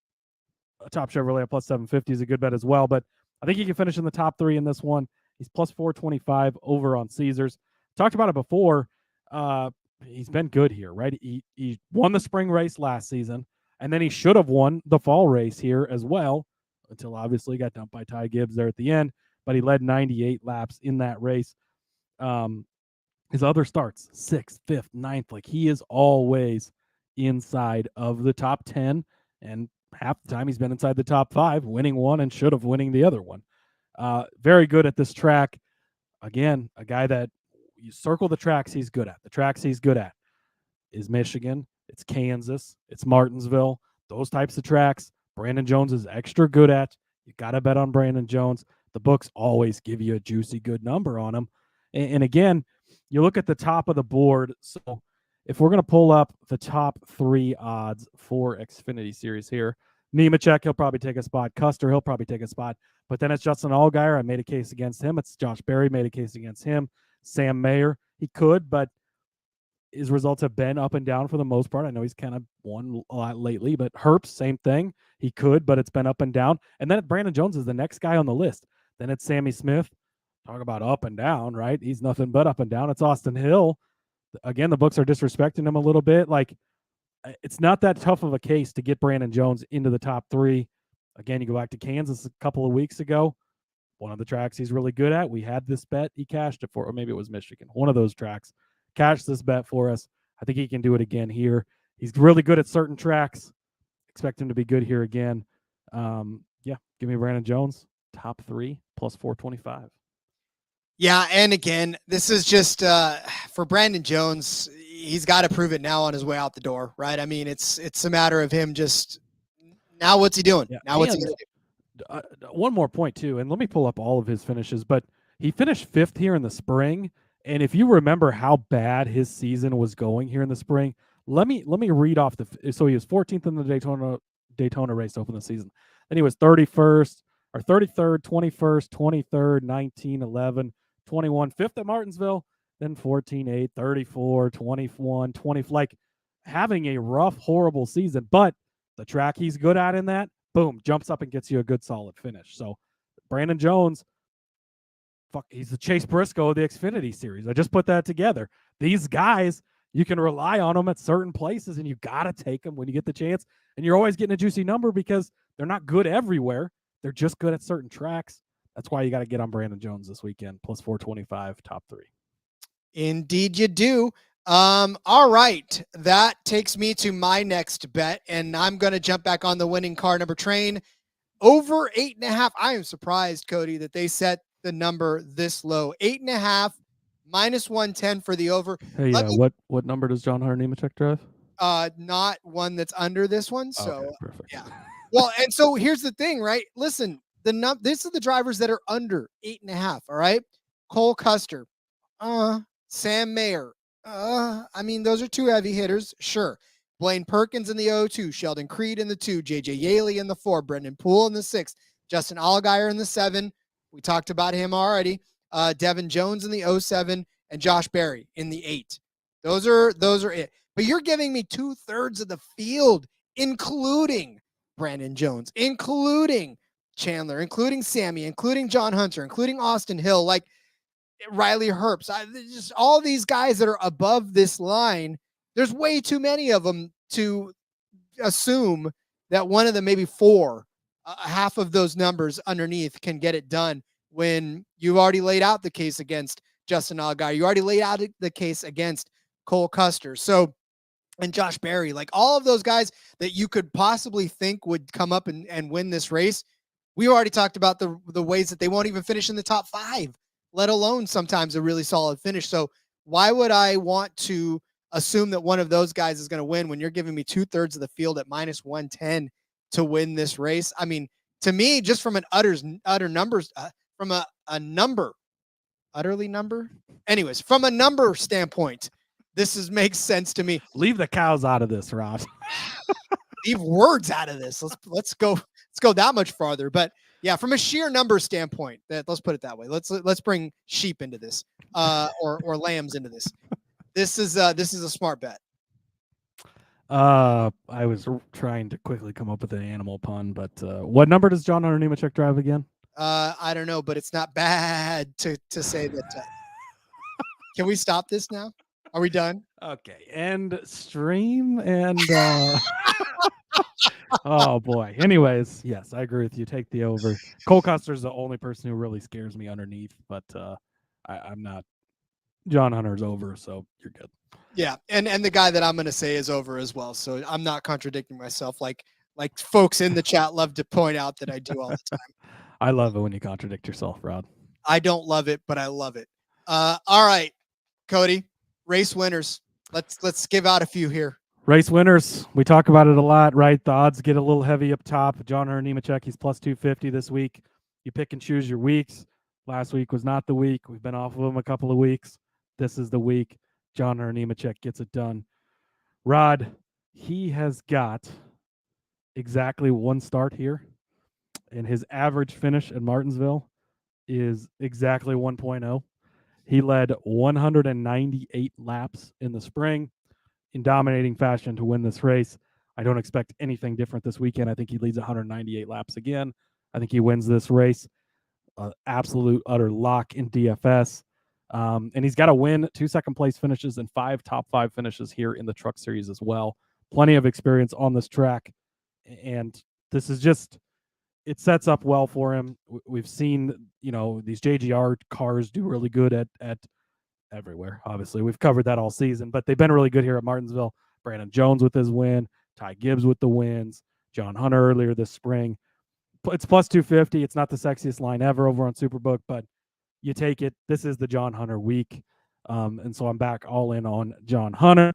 a Top Chevrolet at plus 750 is a good bet as well. But I think he can finish in the top 3 in this one. He's plus 425 over on Caesars. Talked about it before. He's been good here, right? He won the spring race last season, and then he should have won the fall race here as well, until obviously got dumped by Ty Gibbs there at the end. But he led 98 laps in that race. His other starts, 6th, 5th, 9th, like he is always inside of the top 10, and half the time he's been inside the top 5, winning one and should have winning the other one. Very good at this track. Again, a guy that you circle the tracks he's good at. The tracks he's good at is Michigan, it's Kansas, it's Martinsville, those types of tracks. Brandon Jones is extra good at. You got to bet on Brandon Jones. The books always give you a juicy good number on him. And again, you look at the top of the board. So if we're going to pull up the top 3 odds for Xfinity Series here, Nemechek, he'll probably take a spot. Custer, he'll probably take a spot. But then it's Justin Allgaier. I made a case against him. It's Josh Berry, made a case against him. Sam Mayer, he could, but his results have been up and down for the most part. I know he's kind of won a lot lately, but Herbst, same thing. He could, but it's been up and down. And then Brandon Jones is the next guy on the list. Then it's Sammy Smith. Talk about up and down, right? He's nothing but up and down. It's Austin Hill. Again, the books are disrespecting him a little bit. Like, it's not that tough of a case to get Brandon Jones into the top 3. Again, you go back to Kansas a couple of weeks ago. One of the tracks he's really good at. We had this bet. He cashed it for, or maybe it was Michigan. One of those tracks. Cashed this bet for us. I think he can do it again here. He's really good at certain tracks. Expect him to be good here again. Yeah, give me Brandon Jones, top 3, plus 425. Yeah, and again, this is just for Brandon Jones. He's got to prove it now on his way out the door, right? I mean, it's a matter of him just now. What's he doing? Yeah. Now what's he going to do? One more point too, and let me pull up all of his finishes. But he finished 5th here in the spring, and if you remember how bad his season was going here in the spring, let me read off so he was 14th in the Daytona race to open the season. Then he was 31st or 33rd, 21st, 23rd, 19, 11, 21, 5th at Martinsville, then 14, 8, 34, 21, 20, like having a rough, horrible season. But the track he's good at in that, boom, jumps up and gets you a good solid finish. So Brandon Jones, he's the Chase Briscoe of the Xfinity Series. I just put that together. These guys, you can rely on them at certain places, and you got to take them when you get the chance. And you're always getting a juicy number because they're not good everywhere. They're just good at certain tracks. That's why you got to get on Brandon Jones this weekend, plus 425, top 3. Indeed you do. All right. That takes me to my next bet, and I'm going to jump back on the winning car number train. Over 8.5. I am surprised, Cody, that they set the number this low. 8.5, minus 110 for the over. Hey, what number does John Hunter Nemechek drive? Not one that's under this one. So okay, perfect. Yeah. Well, and so here's the thing, right? Listen, this is the drivers that are under 8.5. All right. Cole Custer, Sam Mayer. I mean, those are 2 heavy hitters. Sure. Blaine Perkins in the 0-2, Sheldon Creed in the 2, JJ Yaley in the 4, Brendan Poole in the 6, Justin Allgaier in the 7. We talked about him already. Devin Jones in the 0-7 and Josh Berry in the 8. Those are it. But you're giving me 2/3 of the field, including Brandon Jones, including Chandler, including Sammy, including John Hunter, including Austin Hill, like Riley Herbst. Just all these guys that are above this line. There's way too many of them to assume that one of them, maybe 4, half of those numbers underneath can get it done when you've already laid out the case against Justin Allgaier. You already laid out the case against Cole Custer. So, and Josh Berry, like all of those guys that you could possibly think would come up and win this race. We already talked about the ways that they won't even finish in the top 5, let alone sometimes a really solid finish. So why would I want to assume that one of those guys is going to win when you're giving me 2/3 of the field at minus 110 to win this race? I mean, to me, just from an utter numbers, from a number, utterly number. Anyways, from a number standpoint, this makes sense to me. Leave the cows out of this, Rob. Leave words out of this. Let's go that much farther. But yeah, from a sheer number standpoint, let's put it that way. Let's bring sheep into this, or lambs into this. This is a smart bet. I was trying to quickly come up with an animal pun, but what number does John Hunter Nemechek drive again? I don't know, but it's not bad to say that. Can we stop this now? Are we done? Okay, and stream and oh boy. Anyways, yes, I agree with you. Take the over. Cole Custer's the only person who really scares me underneath, but I'm not. John Hunter's over, so you're good. Yeah, and the guy that I'm going to say is over as well. So I'm not contradicting myself like folks in the chat love to point out that I do all the time. I love it when you contradict yourself, Rod. I don't love it, but I love it. All right, Cody, race winners. Let's give out a few here. Race winners. We talk about it a lot, right? The odds get a little heavy up top. John Hunter Nemechek, he's plus 250 this week. You pick and choose your weeks. Last week was not the week. We've been off of him a couple of weeks. This is the week. John Hunter Nemechek gets it done. Rod, he has got exactly one start here, and his average finish at Martinsville is exactly 1.0. He led 198 laps in the spring in dominating fashion to win this race. I don't expect anything different this weekend. I think he leads 198 laps again. I think he wins this race. Absolute, utter lock in DFS. And he's got to win 2 second-place finishes and 5 top-5 finishes here in the Truck Series as well. Plenty of experience on this track. And this is just, it sets up well for him. We've seen, these JGR cars do really good at everywhere. Obviously, we've covered that all season, but they've been really good here at Martinsville. Brandon Jones with his win, Ty Gibbs with the wins, John Hunter earlier this spring. It's plus 250. It's not the sexiest line ever over on Superbook, but you take it. This is the John Hunter week. And so I'm back all in on John Hunter.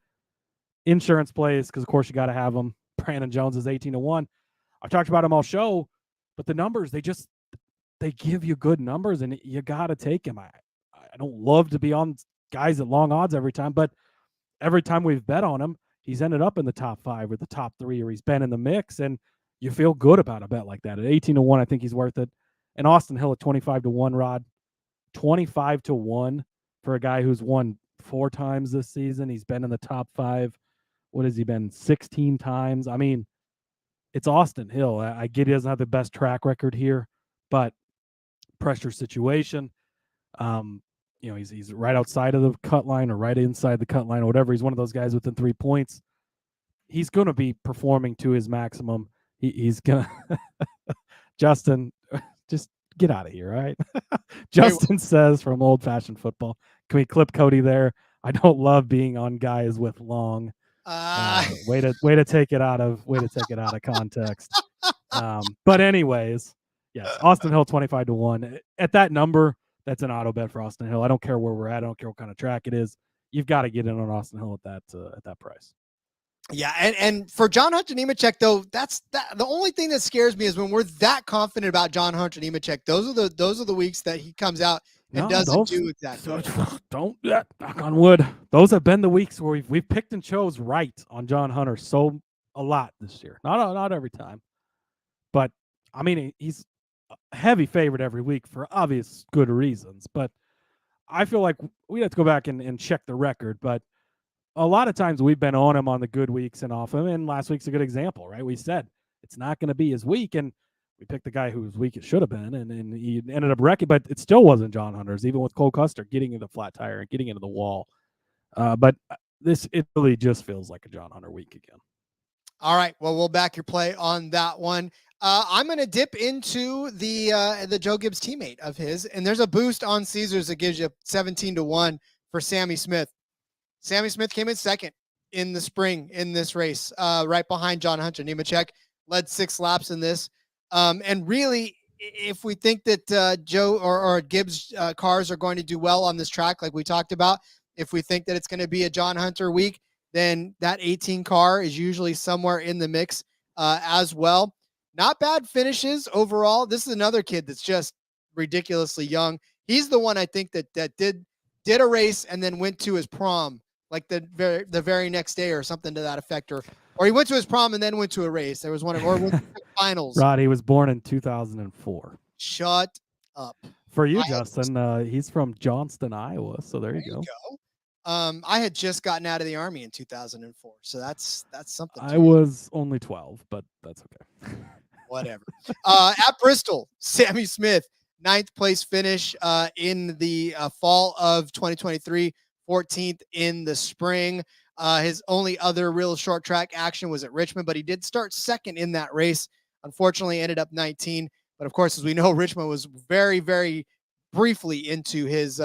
Insurance plays, because of course you got to have them. Brandon Jones is 18-1. I've talked about him all show, but the numbers, they give you good numbers, and you got to take him. I don't love to be on guys at long odds every time, but every time we've bet on him, he's ended up in the top 5 or the top 3, or he's been in the mix, and you feel good about a bet like that. At 18-1, I think he's worth it. And Austin Hill at 25-1, Rod. 25-1 for a guy who's won 4 times this season. He's been in the top 5. What has he been? 16 times. I mean, it's Austin Hill. I get he doesn't have the best track record here, but pressure situation. He's right outside of the cut line or right inside the cut line or whatever. He's one of those guys within 3 points. He's going to be performing to his maximum. He's going to Justin, just get out of here, right? Justin says from Old Fashioned Football, can we clip Cody there? I don't love being on guys with long. Way to take it out of context. But anyways, yes, Austin Hill 25-1. At that number, that's an auto bet for Austin Hill. I don't care where we're at. I don't care what kind of track it is. You've got to get in on Austin Hill at that price. Yeah, and for John Hunter Nemechek, though, the only thing that scares me is when we're that confident about John Hunter Nemechek. Those are the weeks that he comes out and doesn't do exactly. Don't knock on wood. Those have been the weeks where we've picked and chose right on John Hunter a lot this year. Not every time, but I mean he's a heavy favorite every week for obvious good reasons. But I feel like we have to go back and check the record, but a lot of times we've been on him on the good weeks and off him, and last week's a good example, right? We said it's not going to be his week, and we picked the guy whose week it should have been, and he ended up wrecking, but it still wasn't John Hunter's, even with Cole Custer getting into the flat tire and getting into the wall. But it really just feels like a John Hunter week again. All right, well, we'll back your play on that one. I'm going to dip into the Joe Gibbs teammate of his, and there's a boost on Caesars that gives you 17-1 for Sammy Smith. Sammy Smith came in second in the spring in this race, right behind John Hunter Nemechek, led 6 laps in this. And really, if we think that Joe or Gibbs cars are going to do well on this track, like we talked about, if we think that it's going to be a John Hunter week, then that 18 car is usually somewhere in the mix as well. Not bad finishes overall. This is another kid that's just ridiculously young. He's the one I think that did a race and then went to his prom like the very next day or something to that effect, or he went to his prom and then went to a race. There was one or went to the finals. Rod, he was born in 2004. Shut up. For you, Justin, he's from Johnston, Iowa. So there you go. I had just gotten out of the Army in 2004, so that's something. I was only 12, but that's okay. Whatever. At Bristol, Sammy Smith, 9th place finish in the fall of 2023, 14th in the spring. His only other real short track action was at Richmond, but he did start second in that race. Unfortunately, ended up 19. But of course, as we know, Richmond was very, very briefly into his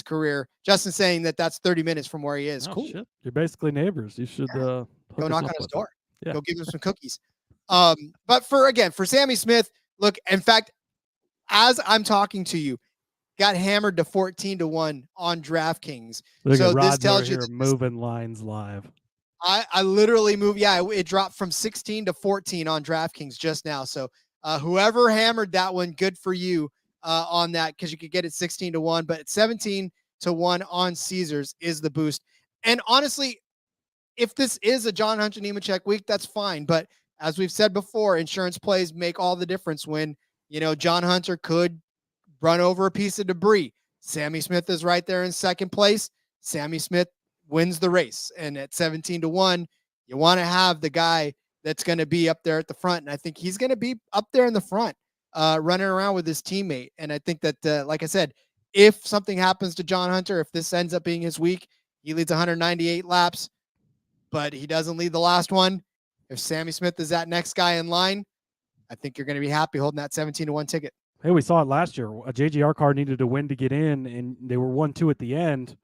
career. Justin saying that that's 30 minutes from where he is. Oh, cool. Shit. You're basically neighbors. You should Go knock on his door. Yeah. Go give him some cookies. But for Sammy Smith, look, in fact, as I'm talking to you, got hammered to 14-1 on DraftKings. So this tells you that moving lines live. I literally moved. Yeah, it dropped from 16 to 14 on DraftKings just now. So whoever hammered that one, good for you on that, because you could get it 16-1, but 17-1 on Caesars is the boost. And honestly, if this is a John Hunter Nemechek week, that's fine. But as we've said before, insurance plays make all the difference when, John Hunter could run over a piece of debris. Sammy Smith is right there in second place. Sammy Smith wins the race. And at 17-1, you want to have the guy that's going to be up there at the front. And I think he's going to be up there in the front, running around with his teammate. And I think that, like I said, if something happens to John Hunter, if this ends up being his week, he leads 198 laps, but he doesn't lead the last one. If Sammy Smith is that next guy in line, I think you're going to be happy holding that 17-1 ticket. Hey, we saw it last year. A JGR car needed to win to get in, and they were 1-2 at the end.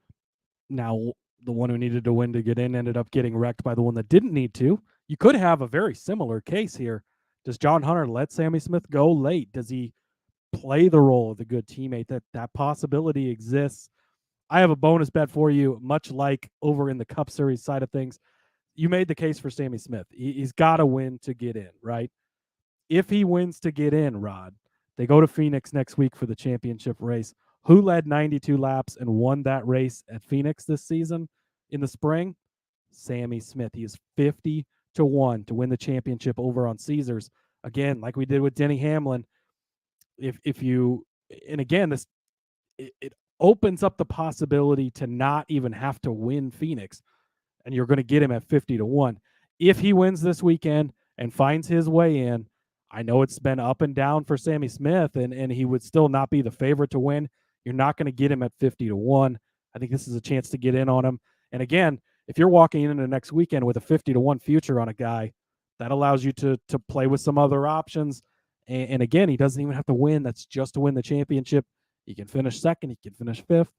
Now, the one who needed to win to get in ended up getting wrecked by the one that didn't need to. You could have a very similar case here. Does John Hunter let Sammy Smith go late? Does he play the role of the good teammate? That possibility exists. I have a bonus bet for you, much like over in the Cup Series side of things. You made the case for Sammy Smith. He's got to win to get in, right? If he wins to get in, Rod, they go to Phoenix next week for the championship race. Who led 92 laps and won that race at Phoenix this season in the spring? Sammy Smith. He is 50-1 to win the championship over on Caesars. Again, like we did with Denny Hamlin. If you, and again, it opens up the possibility to not even have to win Phoenix, and you're going to get him at 50-1. If he wins this weekend and finds his way in, I know it's been up and down for Sammy Smith, and he would still not be the favorite to win. You're not going to get him at 50-1. I think this is a chance to get in on him. And again, if you're walking into next weekend with a 50-1 future on a guy, that allows you to play with some other options. And again, he doesn't even have to win. That's just to win the championship. He can finish second. He can finish fifth.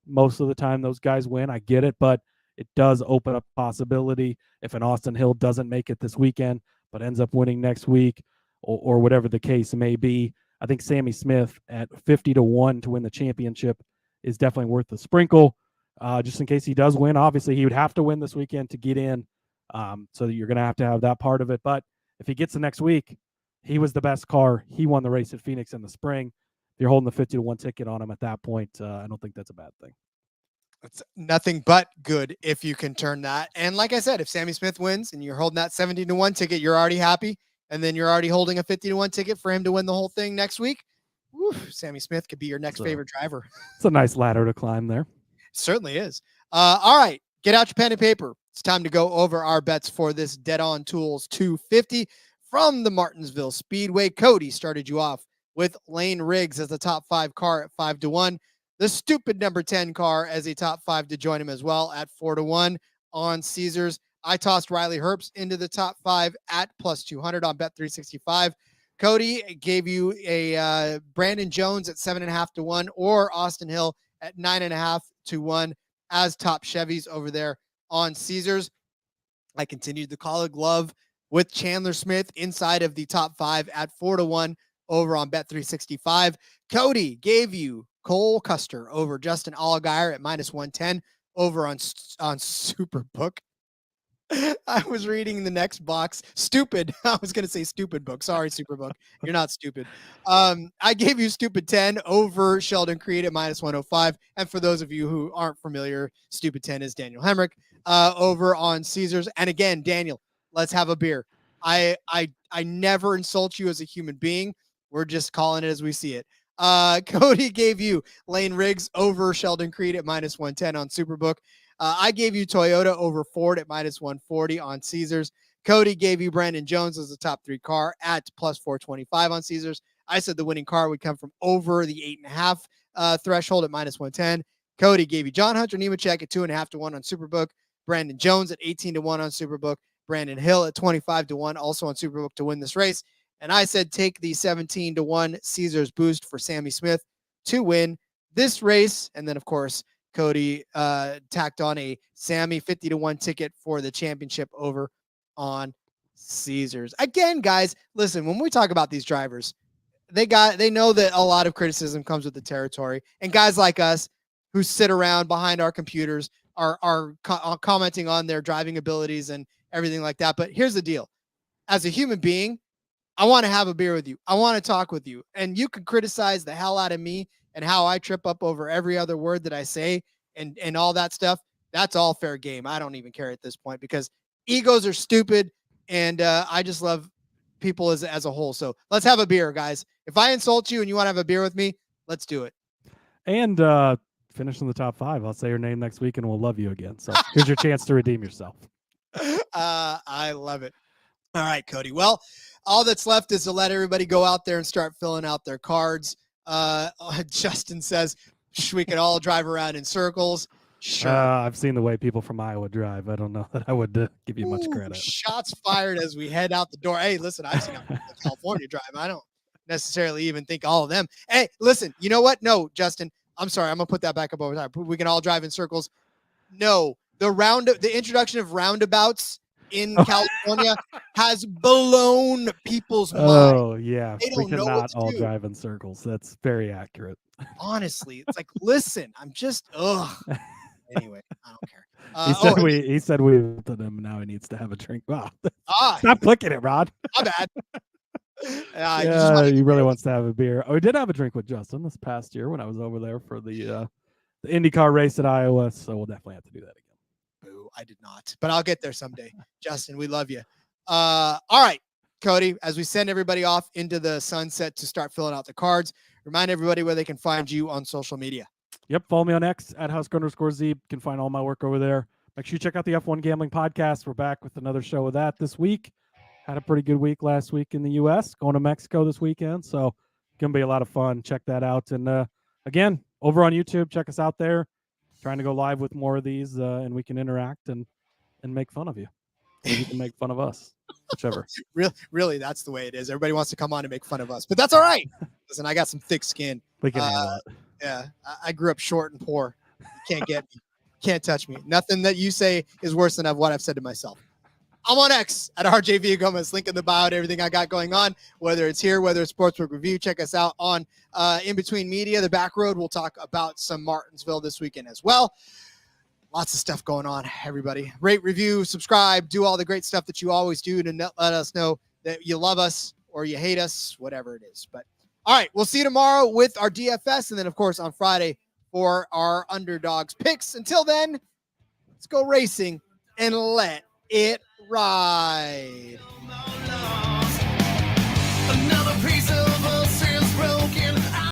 Most of the time, those guys win. I get it, but it does open up possibility if an Austin Hill doesn't make it this weekend, but ends up winning next week, or whatever the case may be. I think Sammy Smith at 50-1 to win the championship is definitely worth the sprinkle. Just in case he does win, obviously he would have to win this weekend to get in. So you're going to have that part of it. But if he gets the next week, he was the best car. He won the race at Phoenix in the spring. If you're holding the 50-1 ticket on him at that point, I don't think that's a bad thing. It's nothing but good if you can turn that. And like I said, if Sammy Smith wins and you're holding that 17-1 ticket, you're already happy. And then you're already holding a 50-1 ticket for him to win the whole thing next week. Woo, Sammy Smith could be your next favorite driver. It's a nice ladder to climb there. It certainly is. All right, get out your pen and paper. It's time to go over our bets for this Dead On Tools 250 from the Martinsville Speedway. Cody started you off with Lane Riggs as the top 5 car at 5-1. The stupid number 10 car as a top 5 to join him as well at 4-1 on Caesars. I tossed Riley Herbst into the top 5 at +200 on Bet365. Cody gave you a Brandon Jones at 7.5-1 or Austin Hill at 9.5-1 as top Chevys over there on Caesars. I continued the call of glove with Chandler Smith inside of the top 5 at 4-1 over on Bet365. Cody gave you Cole Custer over Justin Allgaier at -110 over on Superbook. I was reading the next box. Stupid. I was going to say stupid book. Sorry, Superbook. You're not stupid. I gave you Stupid 10 over Sheldon Creed at -105. And for those of you who aren't familiar, Stupid 10 is Daniel Hemrick over on Caesars. And again, Daniel, let's have a beer. I never insult you as a human being. We're just calling it as we see it. Cody gave you Lane Riggs over Sheldon Creed at -110 on Superbook. I gave you Toyota over Ford at -140 on Caesars. Cody gave you Brandon Jones as the top 3 car at +425 on Caesars. I said the winning car would come from over the 8.5 threshold at -110. Cody gave you John Hunter Nemechek at 2.5 to 1 on Superbook. Brandon Jones at 18 to 1 on Superbook. Brandon Hill at 25 to 1 also on Superbook to win this race. And I said take the 17 to 1 Caesars boost for Sammy Smith to win this race. And then, of course, Cody tacked on a Sammy 50 to 1 ticket for the championship over on Caesars. Again, guys, listen, when we talk about these drivers, they know that a lot of criticism comes with the territory. And guys like us who sit around behind our computers are commenting on their driving abilities and everything like that. But here's the deal. As a human being, I want to have a beer with you. I want to talk with you. And you can criticize the hell out of me and how I trip up over every other word that I say and all that stuff. That's all fair game. I don't even care at this point because egos are stupid. And I just love people as a whole. So let's have a beer, guys. If I insult you and you want to have a beer with me, let's do it. And finish in the top 5. I'll say your name next week and we'll love you again. So here's your chance to redeem yourself. I love it. All right, Cody. Well, all that's left is to let everybody go out there and start filling out their cards. Justin says we can all drive around in circles. Sure. I've seen the way people from Iowa drive. I don't know that I would give you much credit. Shots fired as we head out the door. Hey, listen, I've seen California drive. I don't necessarily even think all of them. Hey, listen, you know what? No, Justin, I'm sorry. I'm going to put that back up over time. We can all drive in circles. No, the introduction of roundabouts in California has blown people's minds. Oh, yeah. They We don't know cannot what to all do. drive in circles. That's very accurate. Honestly, it's like, listen, I'm just, Anyway, I don't care. He said we to him. Now he needs to have a drink. Wow. Ah, Stop clicking it, Rod. my bad. He really wants to have a beer. Oh, we did have a drink with Justin this past year when I was over there for the IndyCar race at Iowa. So we'll definitely have to do that again. Boo, I did not, but I'll get there someday. Justin, we love you. All right, Cody, as we send everybody off into the sunset to start filling out the cards, remind everybody where they can find you on social media. Yep. Follow me on X at @Husker_Zeeb. You can find all my work over there. Make sure you check out the F1 Gambling Podcast. We're back with another show of that this week. Had a pretty good week last week in the U.S. Going to Mexico this weekend. So it's going to be a lot of fun. Check that out. And again, over on YouTube, check us out there. Trying to go live with more of these and we can interact and make fun of you. Or you can make fun of us. Whichever. Really, that's the way it is. Everybody wants to come on and make fun of us, but that's all right. Listen, I got some thick skin. We can handle it. Yeah, I grew up short and poor. You can't get me. Can't touch me. Nothing that you say is worse than what I've said to myself. I'm on X at RJ Villagomez. Link in the bio to everything I got going on, whether it's here, whether it's Sportsbook Review. Check us out on In Between Media, The Back Road. We'll talk about some Martinsville this weekend as well. Lots of stuff going on, everybody. Rate, review, subscribe, do all the great stuff that you always do to let us know that you love us or you hate us, whatever it is. But all right, we'll see you tomorrow with our DFS, and then, of course, on Friday for our Underdogs picks. Until then, let's go racing and let it ride.